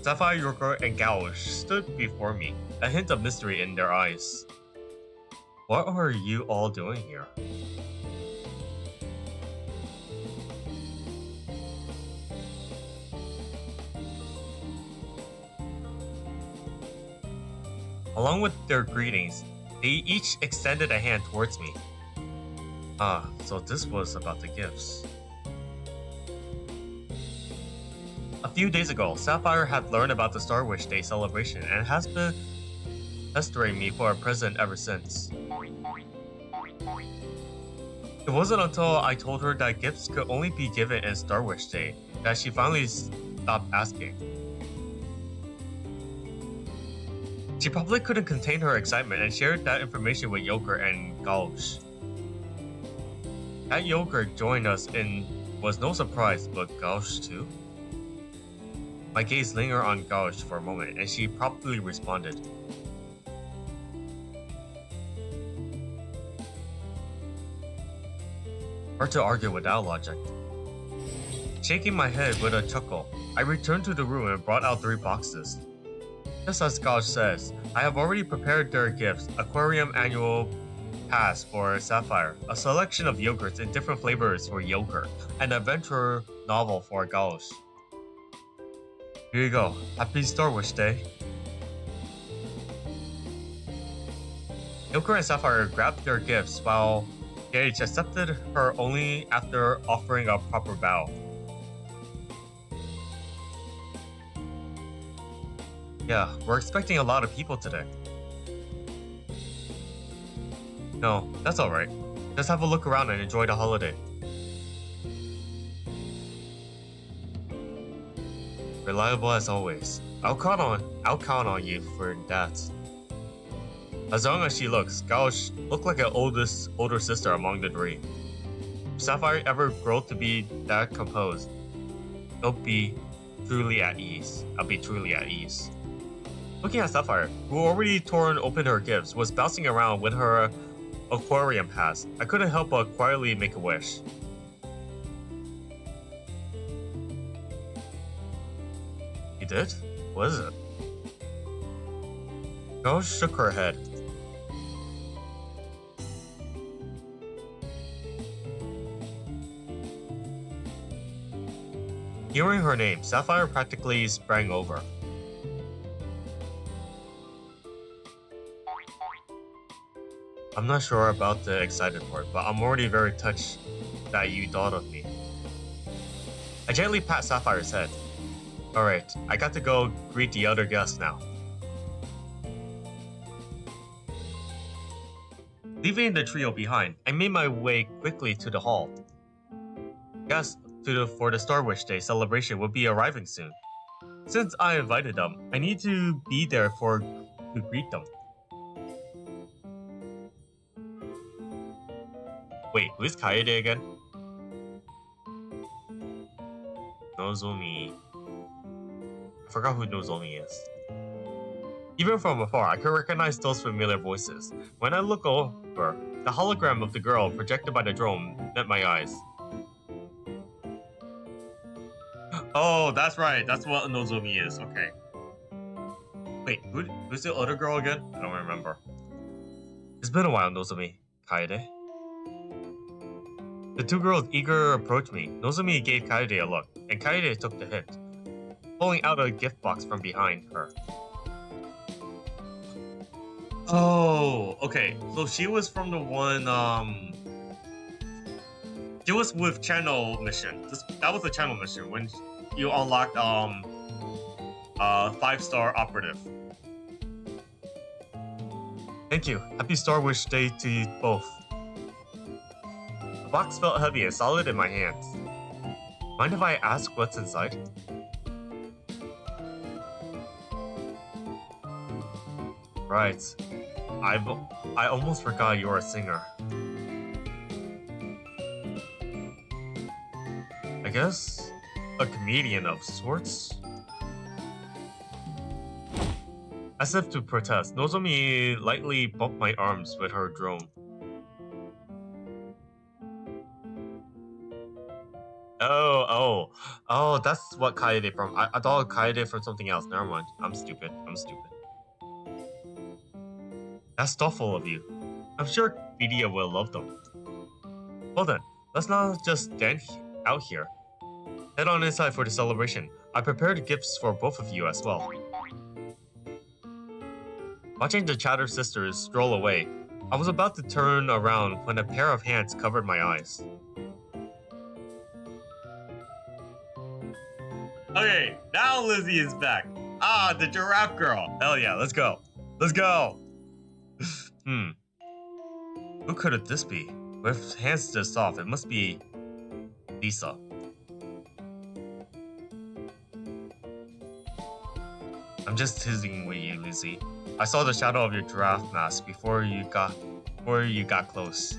Sapphire, Yoker, and Gauche stood before me, a hint of mystery in their eyes. What are you all doing here? Along with their greetings, they each extended a hand towards me. Ah, so this was about the gifts. A few days ago, Sapphire had learned about the Starwish Day celebration and has been pestering me for a present ever since. It wasn't until I told her that gifts could only be given in Starwish Day that she finally stopped asking. She probably couldn't contain her excitement and shared that information with Yoker and Gauche. That Yoker joined us in was no surprise, but Gauche too? My gaze lingered on Gauche for a moment, and she promptly responded. Hard to argue without logic. Shaking my head with a chuckle, I returned to the room and brought out 3 boxes. Just as Gauche says, I have already prepared their gifts: aquarium annual pass for Sapphire, a selection of yogurts in different flavors for Yoker, and an adventure novel for Gauche. Here you go. Happy Starwish Day. Yoker and Sapphire grabbed their gifts while Gage accepted her only after offering a proper bow. Yeah, we're expecting a lot of people today. No, that's alright. Just have a look around and enjoy the holiday. Reliable as always. I'll count on you for that. As young as she looks, Gauche looked like an older sister among the 3. If Sapphire ever grow to be that composed, I'll be truly at ease. Looking at Sapphire, who already torn open her gifts, was bouncing around with her aquarium pass, I couldn't help but quietly make a wish. You did? What is it? Gauche shook her head. Hearing her name, Sapphire practically sprang over. I'm not sure about the excited part, but I'm already very touched that you thought of me. I gently pat Sapphire's head. Alright, I got to go greet the other guests now. Leaving the trio behind, I made my way quickly to the hall. Guests for the Starwish Day celebration will be arriving soon. Since I invited them, I need to be there for to greet them. Wait, who's Kaede again? Nozomi. I forgot who Nozomi is. Even from afar, I could recognize those familiar voices. When I look over, the hologram of the girl projected by the drone met my eyes. Oh, that's right. That's what Nozomi is. Okay. Wait, who's the other girl again? I don't remember. It's been a while, Nozomi. Kaede. The two girls eagerly approached me. Nozomi gave Kaede a look, and Kaede took the hint, pulling out a gift box from behind her. Oh, okay. So she was from the one, she was with Channel Mission. That was the Channel Mission when you unlocked, 5-star operative. Thank you. Happy Starwish Day to you both. The box felt heavy and solid in my hands. Mind if I ask what's inside? Right. I almost forgot you're a singer. I guess a comedian of sorts? As if to protest, Nozomi lightly bumped my arms with her drone. Oh, that's what Kaede from. I thought Kaede from something else. Never mind. I'm stupid. That's thoughtful of you. I'm sure Media will love them. Well then, let's not just stand out here. Head on inside for the celebration. I prepared gifts for both of you as well. Watching the Chatter sisters stroll away, I was about to turn around when a pair of hands covered my eyes. Okay, now Lizzie is back. Ah, the giraffe girl. Hell yeah, let's go. Who could this be? With hands this soft, it must be Lisa. I'm just teasing with you, Lizzie. I saw the shadow of your giraffe mask before you got close.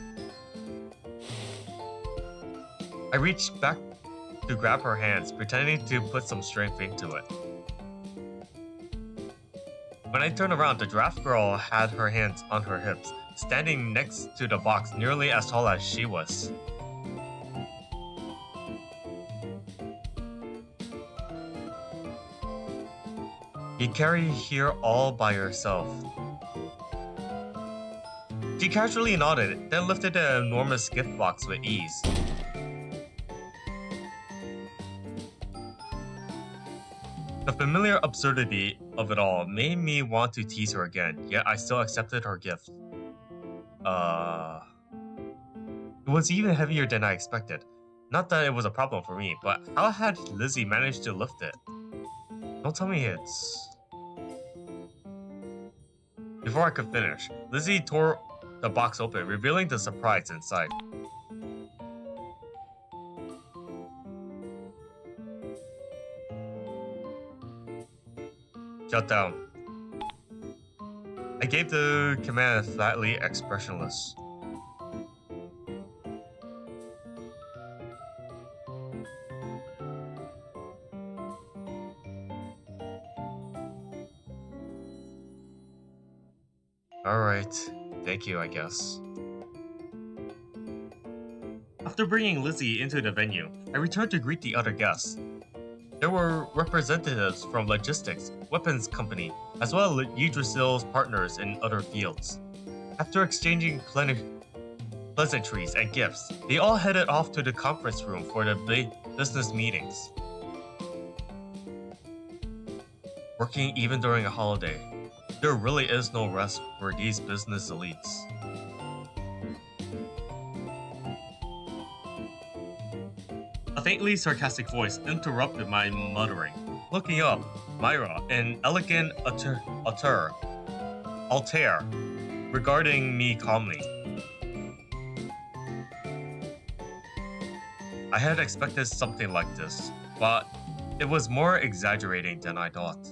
I reached back to grab her hands, pretending to put some strength into it. When I turned around, the giraffe girl had her hands on her hips, standing next to the box nearly as tall as she was. You carry here all by yourself. She casually nodded, then lifted the enormous gift box with ease. The familiar absurdity of it all made me want to tease her again, yet I still accepted her gift. It was even heavier than I expected. Not that it was a problem for me, but how had Lizzie managed to lift it? Don't tell me it's... Before I could finish, Lizzie tore the box open, revealing the surprise inside. Shut down. I gave the command flatly expressionless. Alright, thank you, I guess. After bringing Lizzie into the venue, I returned to greet the other guests. There were representatives from logistics, weapons company, as well as Yggdrasil's partners in other fields. After exchanging pleasantries and gifts, they all headed off to the conference room for the big business meetings. Working even during a holiday, there really is no rest for these business elites. A faintly sarcastic voice interrupted my muttering. Looking up, Myra, an elegant Altair, regarding me calmly. I had expected something like this, but it was more exaggerating than I thought.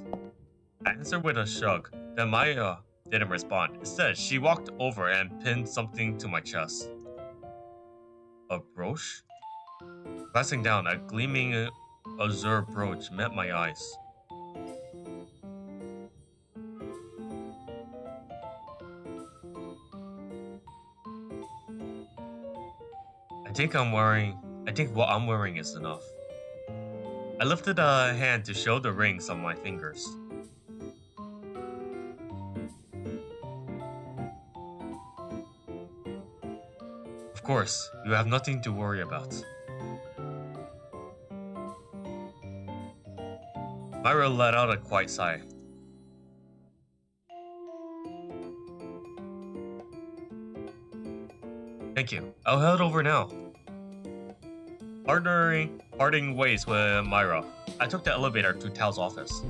I answered with a shrug, Then Maya didn't respond. Instead, she walked over and pinned something to my chest. A brooch? Glancing down, a gleaming azure brooch met my eyes. I think what I'm wearing is enough. I lifted a hand to show the rings on my fingers. Of course, you have nothing to worry about. Myra let out a quiet sigh. Thank you. I'll head over now. Parting ways with Myra, I took the elevator to Tao's office.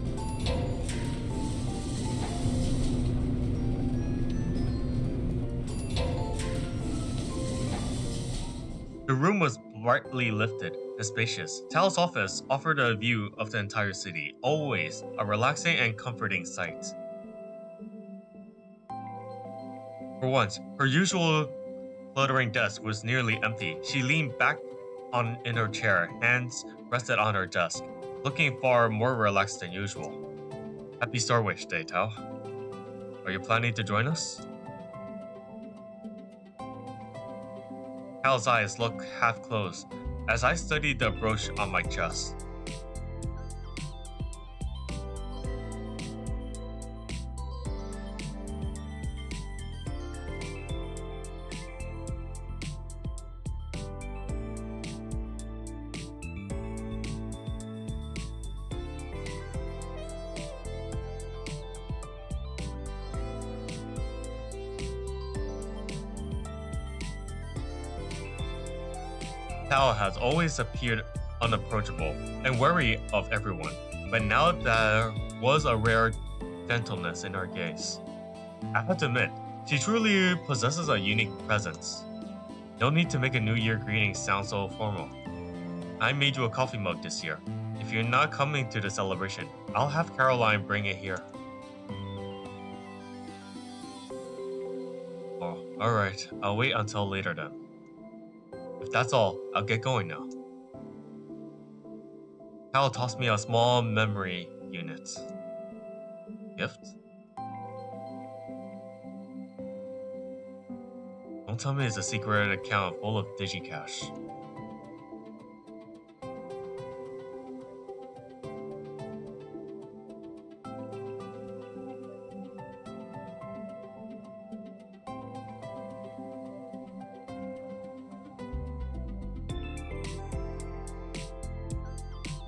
The room was brightly lifted and spacious. Tao's office offered a view of the entire city, always a relaxing and comforting sight. For once, her usual cluttering desk was nearly empty. She leaned back in her chair, hands rested on her desk, looking far more relaxed than usual. Happy Starwish Day, Tao. Are you planning to join us? Tao's eyes looked half closed as I studied the brooch on my chest. Tao has always appeared unapproachable and wary of everyone, but now there was a rare gentleness in her gaze. I have to admit, she truly possesses a unique presence. No need to make a New Year greeting sound so formal. I made you a coffee mug this year. If you're not coming to the celebration, I'll have Caroline bring it here. Oh, alright, I'll wait until later then. If that's all, I'll get going now. Cal tossed me a small memory unit. Gift? Don't tell me it's a secret account full of DigiCash.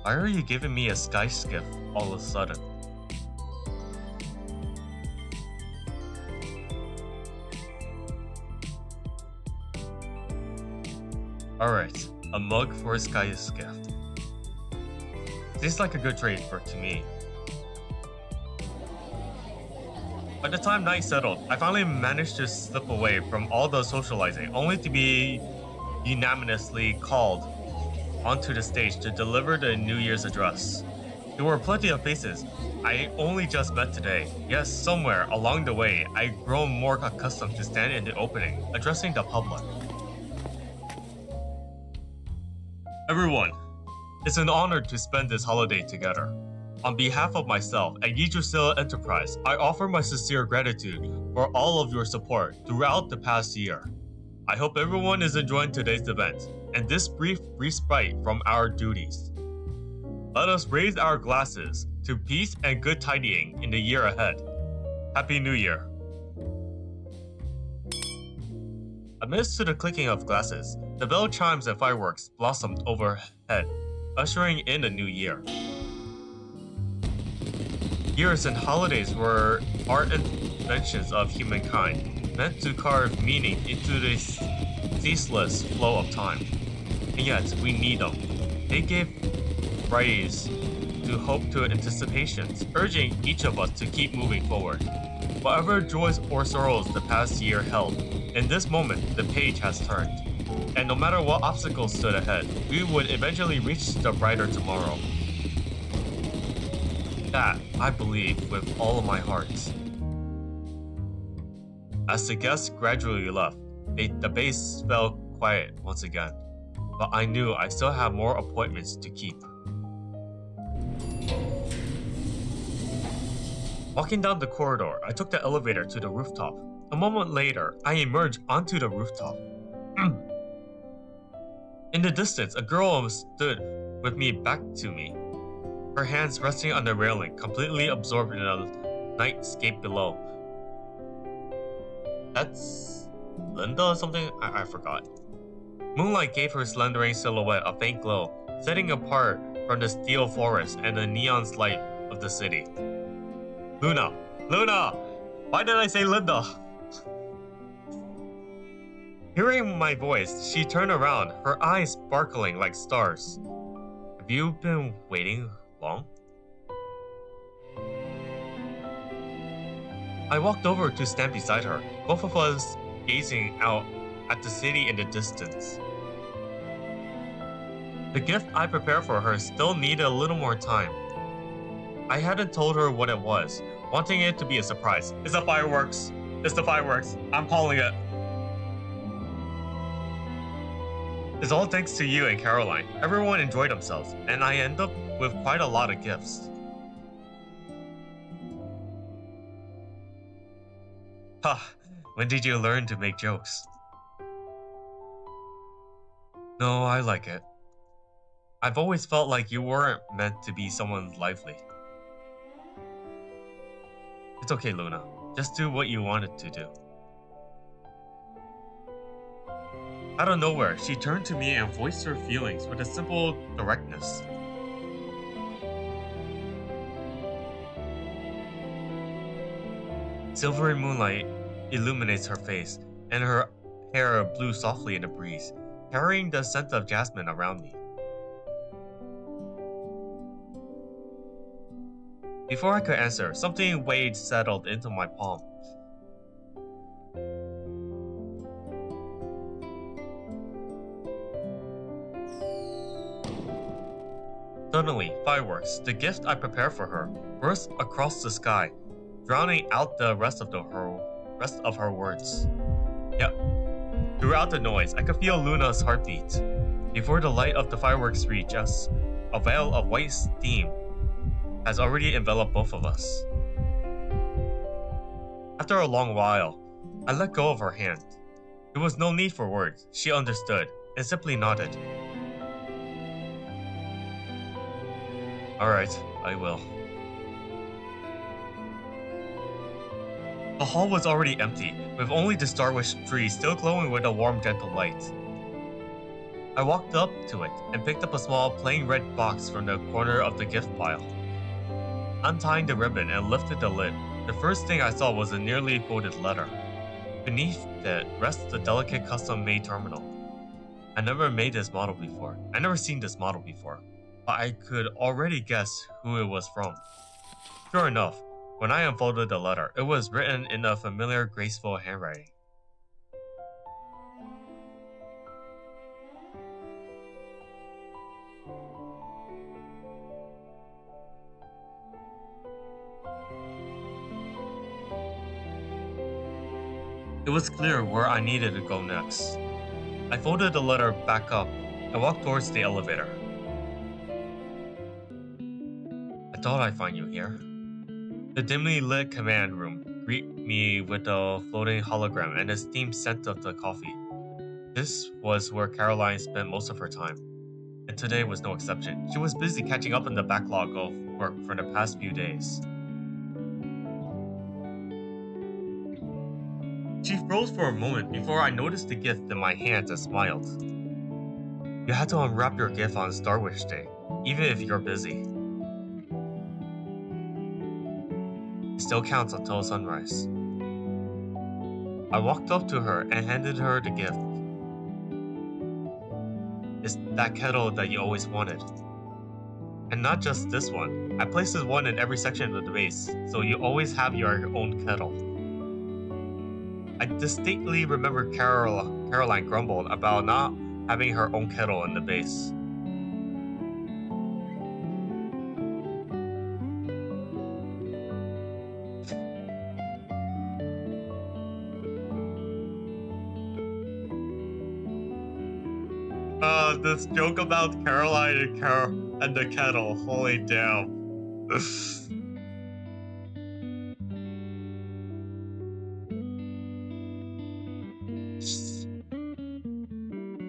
Why are you giving me a sky skiff all of a sudden? Alright, a mug for a sky skiff. Seems like a good trade to me. By the time night settled, I finally managed to slip away from all the socializing, only to be unanimously called onto the stage to deliver the New Year's address. There were plenty of faces I only just met today. Yes, somewhere along the way, I'd grown more accustomed to stand in the opening, addressing the public. Everyone, it's an honor to spend this holiday together. On behalf of myself and Yijusila Enterprise, I offer my sincere gratitude for all of your support throughout the past year. I hope everyone is enjoying today's event and this brief respite from our duties. Let us raise our glasses to peace and good tidying in the year ahead. Happy New Year. Amidst the clicking of glasses, the bell chimes and fireworks blossomed overhead, ushering in a new year. Years and holidays were art inventions of humankind, meant to carve meaning into the ceaseless flow of time. And yet, we need them. They give rise to hope to anticipations, urging each of us to keep moving forward. Whatever joys or sorrows the past year held, in this moment, the page has turned. And no matter what obstacles stood ahead, we would eventually reach the brighter tomorrow. That, I believe with all of my heart. As the guests gradually left, the base fell quiet once again, but I knew I still had more appointments to keep. Walking down the corridor, I took the elevator to the rooftop. A moment later, I emerged onto the rooftop. In the distance, a girl stood with me back to me, her hands resting on the railing, completely absorbed in the nightscape below. That's Linda or something? I forgot. Moonlight gave her slendering silhouette a faint glow, setting apart from the steel forest and the neon light of the city. Luna! Luna! Why did I say Linda? Hearing my voice, she turned around, her eyes sparkling like stars. Have you been waiting long? I walked over to stand beside her, both of us gazing out at the city in the distance. The gift I prepared for her still needed a little more time. I hadn't told her what it was, wanting it to be a surprise. It's the fireworks. It's the fireworks. I'm calling it. It's all thanks to you and Caroline. Everyone enjoyed themselves, and I end up with quite a lot of gifts. Ha! When did you learn to make jokes? No, I like it. I've always felt like you weren't meant to be someone lively. It's okay, Luna. Just do what you wanted to do. Out of nowhere, she turned to me and voiced her feelings with a simple directness. Silvery moonlight illuminates her face, and her hair blew softly in the breeze, carrying the scent of jasmine around me. Before I could answer, something weighed settled into my palm. Suddenly, fireworks, the gift I prepared for her, burst across the sky, drowning out the rest of her words. Yep. Throughout the noise, I could feel Luna's heartbeat. Before the light of the fireworks reached us, a veil of white steam has already enveloped both of us. After a long while, I let go of her hand. There was no need for words. She understood and simply nodded. Alright, I will. The hall was already empty, with only the Starwish tree still glowing with a warm, gentle light. I walked up to it and picked up a small, plain red box from the corner of the gift pile. Untying the ribbon and lifted the lid, the first thing I saw was a nearly folded letter. Beneath it rests the delicate custom-made terminal. I never seen this model before, but I could already guess who it was from. Sure enough, when I unfolded the letter, it was written in a familiar, graceful handwriting. It was clear where I needed to go next. I folded the letter back up and walked towards the elevator. I thought I'd find you here. The dimly lit command room greeted me with a floating hologram and the steam scent of the coffee. This was where Caroline spent most of her time, and today was no exception. She was busy catching up on the backlog of work from the past few days. She froze for a moment before I noticed the gift in my hands and smiled. You had to unwrap your gift on Starwish Day, even if you're busy. It still counts until sunrise. I walked up to her and handed her the gift. It's that kettle that you always wanted. And not just this one. I placed this one in every section of the base, so you always have your own kettle. I distinctly remember Caroline grumbled about not having her own kettle in the base. This joke about Caroline and the kettle. Holy damn.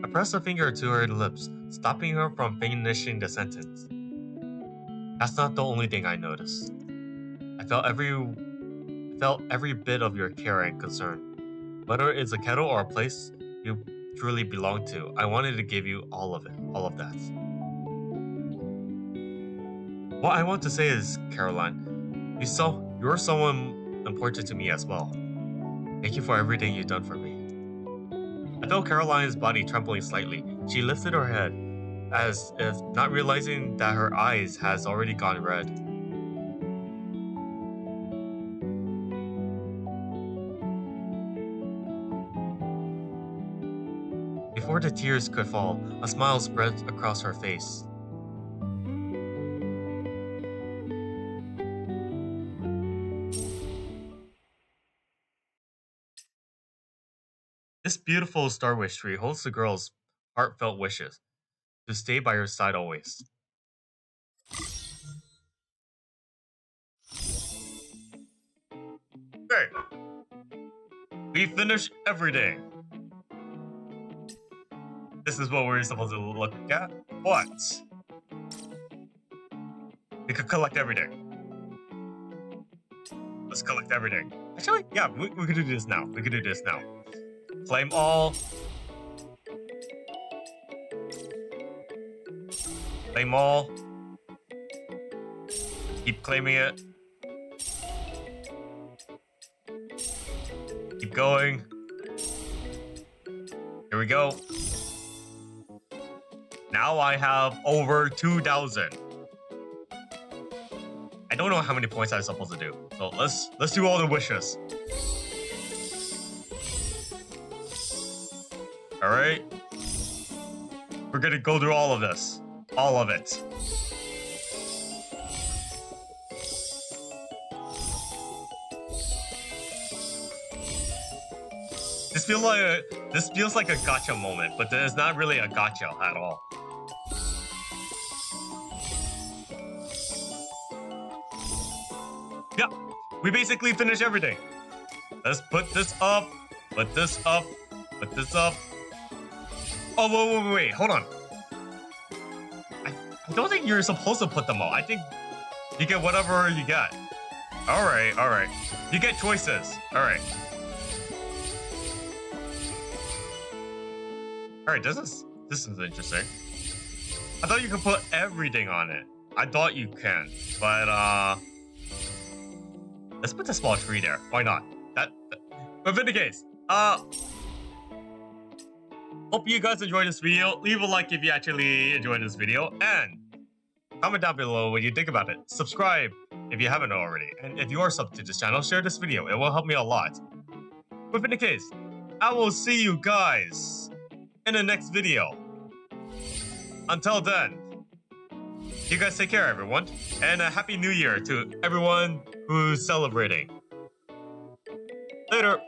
I pressed a finger to her lips, stopping her from finishing the sentence. That's not the only thing I noticed. I felt every bit of your care and concern. Whether it's a kettle or a place you truly belong to, I wanted to give you all of it, all of that. What I want to say is, Caroline, you're someone important to me as well. Thank you for everything you've done for me. I felt Caroline's body trembling slightly. She lifted her head, as if not realizing that her eyes has already gone red. Before the tears could fall, a smile spread across her face. This beautiful Starwish tree holds the girl's heartfelt wishes to stay by her side always. Okay, we finished everything. This is what we're supposed to look at, but we could collect everything. Let's collect everything. Actually, yeah, we could do this now. We could do this now. Claim all. Claim all. Keep claiming it. Keep going. Here we go. Now I have over 2,000. I don't know how many points I'm supposed to do. So let's do all the wishes. Alright. We're gonna go through all of this. All of it. This feels like a gacha moment, but it's not really a gacha at all. Yeah, we basically finished everything. Let's put this up, put this up, put this up. Oh, wait, hold on. I don't think you're supposed to put them all. I think you get whatever you get. Alright. You get choices. Alright, this is interesting. I thought you could put everything on it. I thought you can, but let's put the small tree there. Why not? But in the case, hope you guys enjoyed this video. Leave a like if you actually enjoyed this video, and comment down below what you think about it. Subscribe if you haven't already, and if you are subbed to this channel, share this video. It will help me a lot. But in the case, I will see you guys in the next video. Until then, you guys take care, everyone, and a happy new year to everyone who's celebrating. Later.